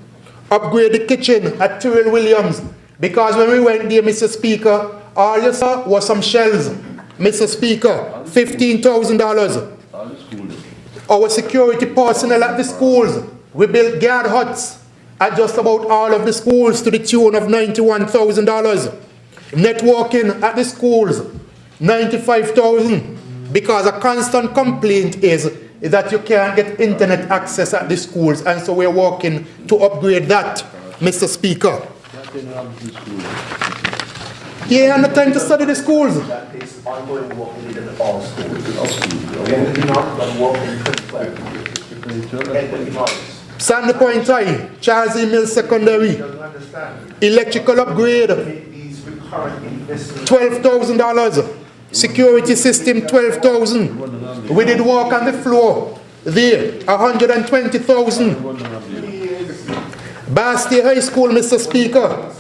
Upgrade the kitchen at Tyrrell Williams. Because when we went there, Mr. Speaker, all you saw was some shells. Mr. Speaker, $15,000. Our security personnel at the schools, we built guard huts at just about all of the schools to the tune of $91,000. Networking at the schools, $95,000. Because a constant complaint is that you can't get internet access at the schools, and so we're working to upgrade that, Mr. Speaker. Yeah, and the time to study the schools. That is ongoing work needed in all schools. We are looking out and working 2012. Sandy Point High, Charles E. Mills Secondary, electrical upgrade, $12,000. Security system, $12,000. We did work on the floor there, $120,000. Basti High School, Mr. Speaker.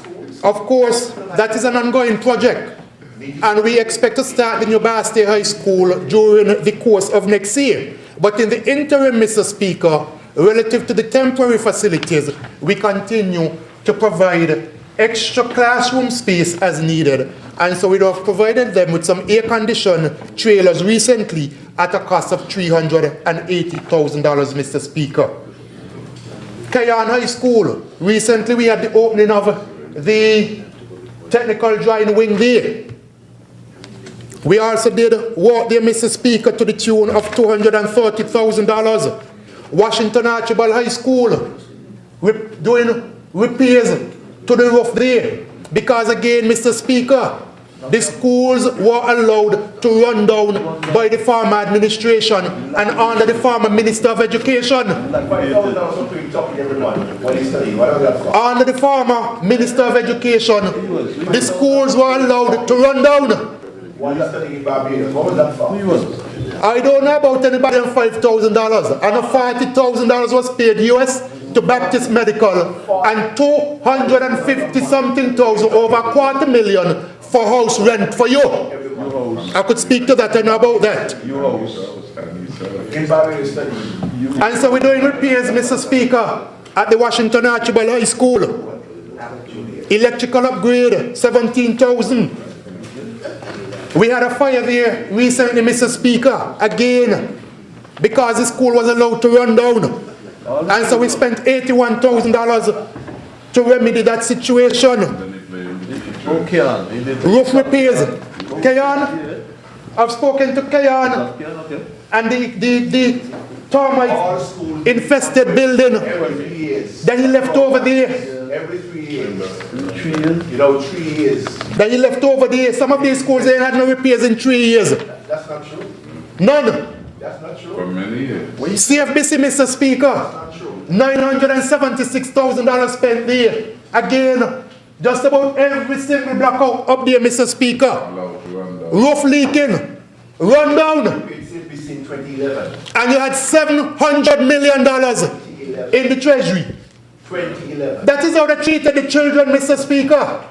Of course, that is an ongoing project, and we expect to start the new Basti High School during the course of next year. But in the interim, Mr. Speaker, relative to the temporary facilities, we continue to provide extra classroom space as needed. And so we have provided them with some air-conditioned trailers recently at a cost of $380,000, Mr. Speaker. Kayan High School, recently we had the opening of the technical drawing wing there. We also did work there, Mr. Speaker, to the tune of $230,000. Washington Archibald High School, we're doing repairs to the roof there. Because again, Mr. Speaker, the schools were allowed to run down by the former administration and under the former Minister of Education. Under the former Minister of Education, the schools were allowed to run down. I don't know about anybody on $5,000, and $40,000 was paid US to Baptist Medical, and 250 something thousand, over $250,000 for house rent for you. I could speak to that and know about that. And so we're doing repairs, Mr. Speaker, at the Washington Archibald High School. Electrical upgrade, $17,000. We had a fire there recently, Mr. Speaker, again, because the school was allowed to run down. And so we spent $81,000 to remedy that situation. Roof repairs. Kayan, I've spoken to Kayan, and the termite infested building that he left over there. Every 3 years. 3 years? You know, 3 years. That he left over there. Some of these schools, they had no repairs in 3 years. That's not true. None. That's not true. For many years. CFBC, Mr. Speaker, $976,000 spent there. Again, just about every single block up there, Mr. Speaker. Roof leaking, run down. CFBC in 2011. And you had $700 million in the treasury. 2011. That is how they treated the children, Mr. Speaker.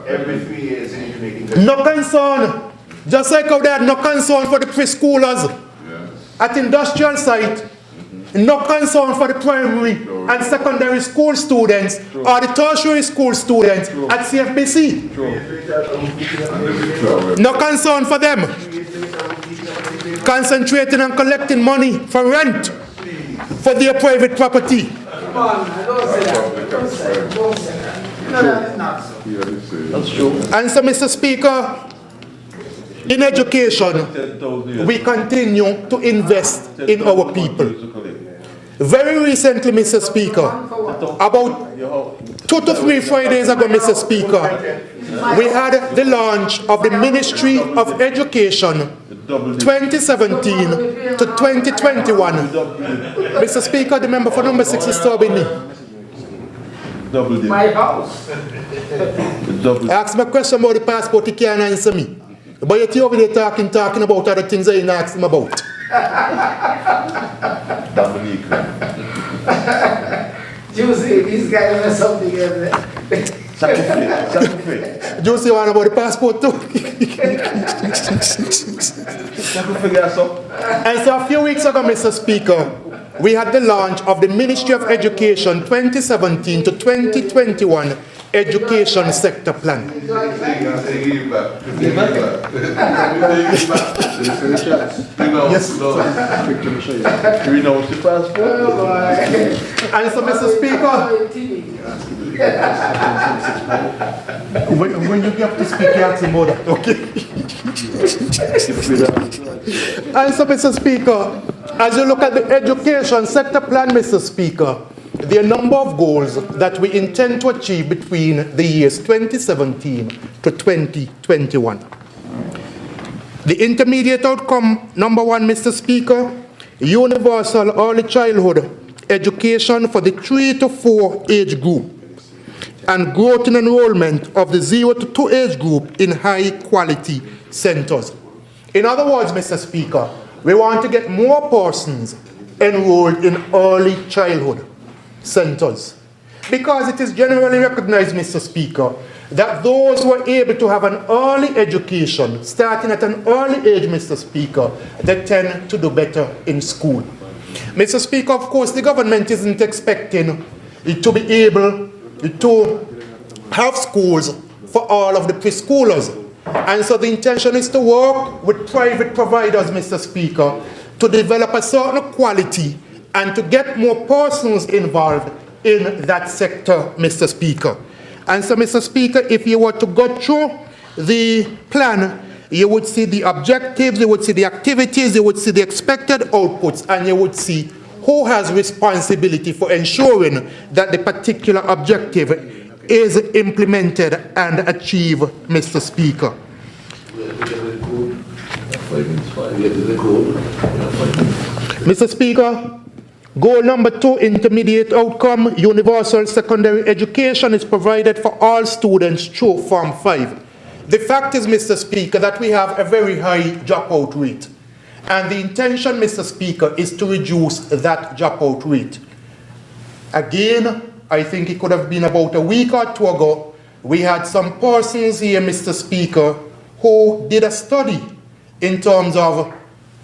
Every 3 years, and you make it. No concern. Just like how they had no concern for the preschoolers at industrial site. No concern for the primary and secondary school students or the tertiary school students at CFBC. No concern for them. Concentrating on collecting money for rent for their private property. That's true. And so, Mr. Speaker, in education, we continue to invest in our people. Very recently, Mr. Speaker, about 2 to 3 Fridays ago, Mr. Speaker, we had the launch of the Ministry of Education 2017 to 2021. Mr. Speaker, the member for number 6 is disturbing me. My house. I asked him a question about the passport, he can't answer me. But you're over there talking about other things I didn't ask him about. Dominique. Juicy, this guy knows something else. Sacrifice. Do you see one about the passport too? Sacrifice. And so a few weeks ago, Mr. Speaker, we had the launch of the Ministry of Education 2017 to 2021 Education Sector Plan. Yes, do we know what's the passport? And so, Mr. Speaker, when you get to speak, you have to more that, okay? And so, Mr. Speaker, as you look at the Education Sector Plan, Mr. Speaker, there are a number of goals that we intend to achieve between the years 2017 to 2021. The intermediate outcome, number one, Mr. Speaker, universal early childhood education for the 3 to 4 age group, and growth in enrollment of the 0 to 2 age group in high quality centers. In other words, Mr. Speaker, we want to get more persons enrolled in early childhood centers, because it is generally recognized, Mr. Speaker, that those who are able to have an early education, starting at an early age, Mr. Speaker, they tend to do better in school. Mr. Speaker, of course, the government isn't expecting it to be able to have schools for all of the preschoolers. And so the intention is to work with private providers, Mr. Speaker, to develop a certain quality and to get more persons involved in that sector, Mr. Speaker. And so, Mr. Speaker, if you were to go through the plan, you would see the objectives, you would see the activities, you would see the expected outputs, and you would see who has responsibility for ensuring that the particular objective is implemented and achieved, Mr. Speaker. Mr. Speaker, goal number 2, intermediate outcome, universal secondary education is provided for all students through Form 5. The fact is, Mr. Speaker, that we have a very high dropout rate. And the intention, Mr. Speaker, is to reduce that dropout rate. Again, I think it could have been about a week or 2 ago, we had some persons here, Mr. Speaker, who did a study in terms of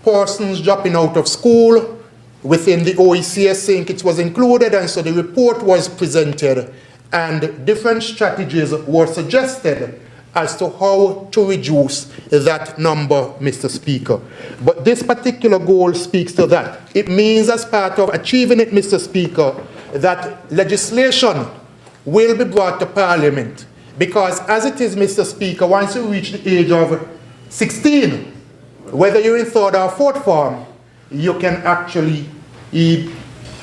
persons dropping out of school within the OECS, saying it was included, and so the report was presented, and different strategies were suggested as to how to reduce that number, Mr. Speaker. But this particular goal speaks to that. It means, as part of achieving it, Mr. Speaker, that legislation will be brought to Parliament, because as it is, Mr. Speaker, once you reach the age of 16, whether you're in 3rd or 4th form, you can actually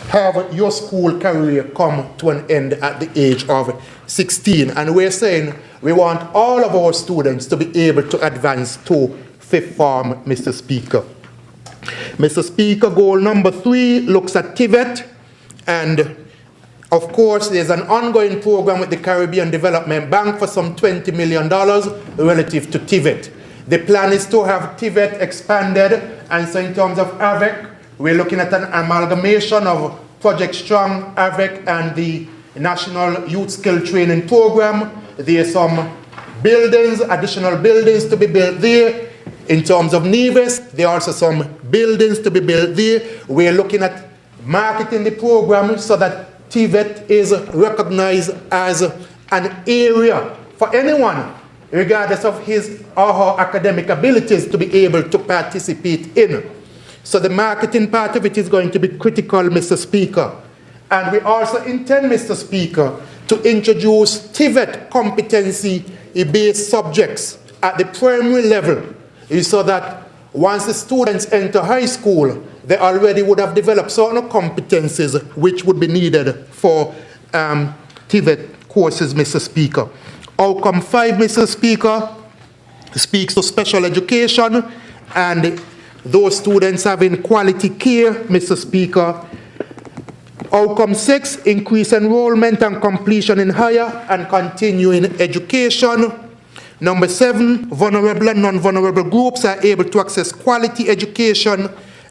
have your school career come to an end at the age of 16. And we're saying we want all of our students to be able to advance to 5th form, Mr. Speaker. Mr. Speaker, goal number 3 looks at TVET, and of course there's an ongoing program with the Caribbean Development Bank for some $20 million relative to TVET. The plan is to have TVET expanded, and so in terms of AVEC, we're looking at an amalgamation of Project Strong, AVEC, and the National Youth Skill Training Program. There are some buildings, additional buildings to be built there. In terms of Nevis, there are also some buildings to be built there. We're looking at marketing the program so that TVET is recognized as an area for anyone, regardless of his or her academic abilities, to be able to participate in. So the marketing part of it is going to be critical, Mr. Speaker. And we also intend, Mr. Speaker, to introduce TVET competency-based subjects at the primary level, so that once the students enter high school, they already would have developed certain competencies which would be needed for TVET courses, Mr. Speaker. Outcome 5, Mr. Speaker, speaks to special education and those students having quality care, Mr. Speaker. Outcome 6, increase enrollment and completion in higher and continuing education. Number 7, vulnerable and non-vulnerable groups are able to access quality education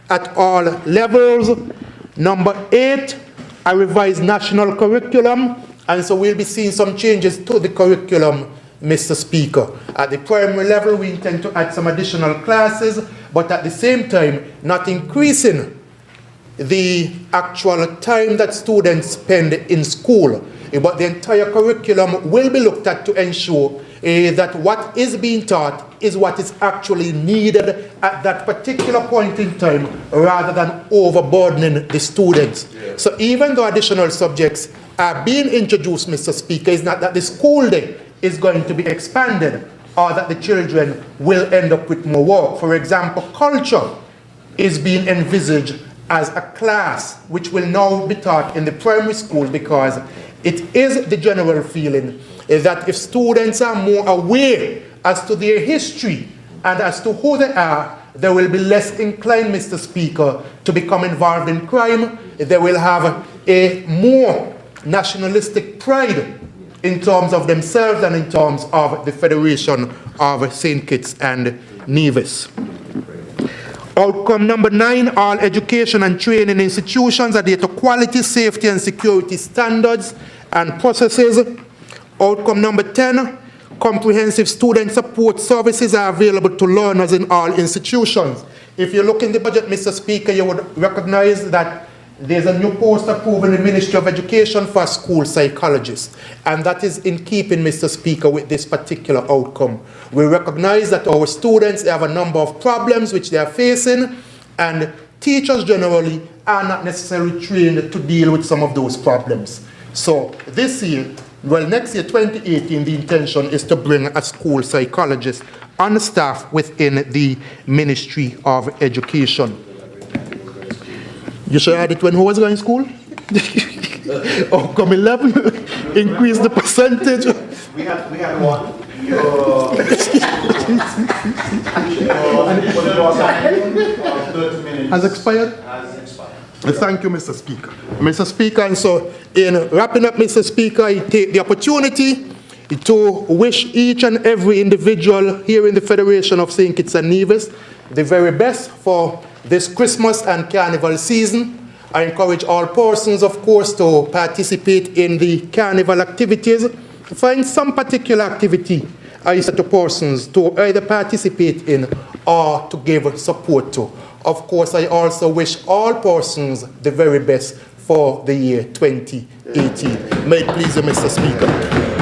at all levels. Number 8, a revised national curriculum, and so we'll be seeing some changes to the curriculum, Mr. Speaker. At the primary level, we intend to add some additional classes, but at the same time, not increasing the actual time that students spend in school, but the entire curriculum will be looked at to ensure that what is being taught is what is actually needed at that particular point in time, rather than overburdening the students. So even though additional subjects are being introduced, Mr. Speaker, it's not that the school day is going to be expanded or that the children will end up with more work. For example, culture is being envisaged as a class which will now be taught in the primary school, because it is the general feeling that if students are more aware as to their history and as to who they are, they will be less inclined, Mr. Speaker, to become involved in crime. They will have a more nationalistic pride in terms of themselves and in terms of the Federation of St. Kitts and Nevis. Outcome number 9, all education and training institutions adhere to quality, safety, and security standards and processes. Outcome number 10, comprehensive student support services are available to learners in all institutions. If you look in the budget, Mr. Speaker, you would recognize that there's a new post approved in the Ministry of Education for school psychologists, and that is in keeping, Mr. Speaker, with this particular outcome. We recognize that our students have a number of problems which they are facing, and teachers generally are not necessarily trained to deal with some of those problems. So this year, well, next year, 2018, the intention is to bring a school psychologist on staff within the Ministry of Education. You should add it when who was going to school? Outcome 11, increase the percentage. We have one. Has expired? Thank you, Mr. Speaker. Mr. Speaker, and so in wrapping up, Mr. Speaker, I take the opportunity to wish each and every individual here in the Federation of St. Kitts and Nevis the very best for this Christmas and Carnival season. I encourage all persons, of course, to participate in the Carnival activities. Find some particular activity I said to persons to either participate in or to give support to. Of course, I also wish all persons the very best for the year 2018. May it please you, Mr. Speaker.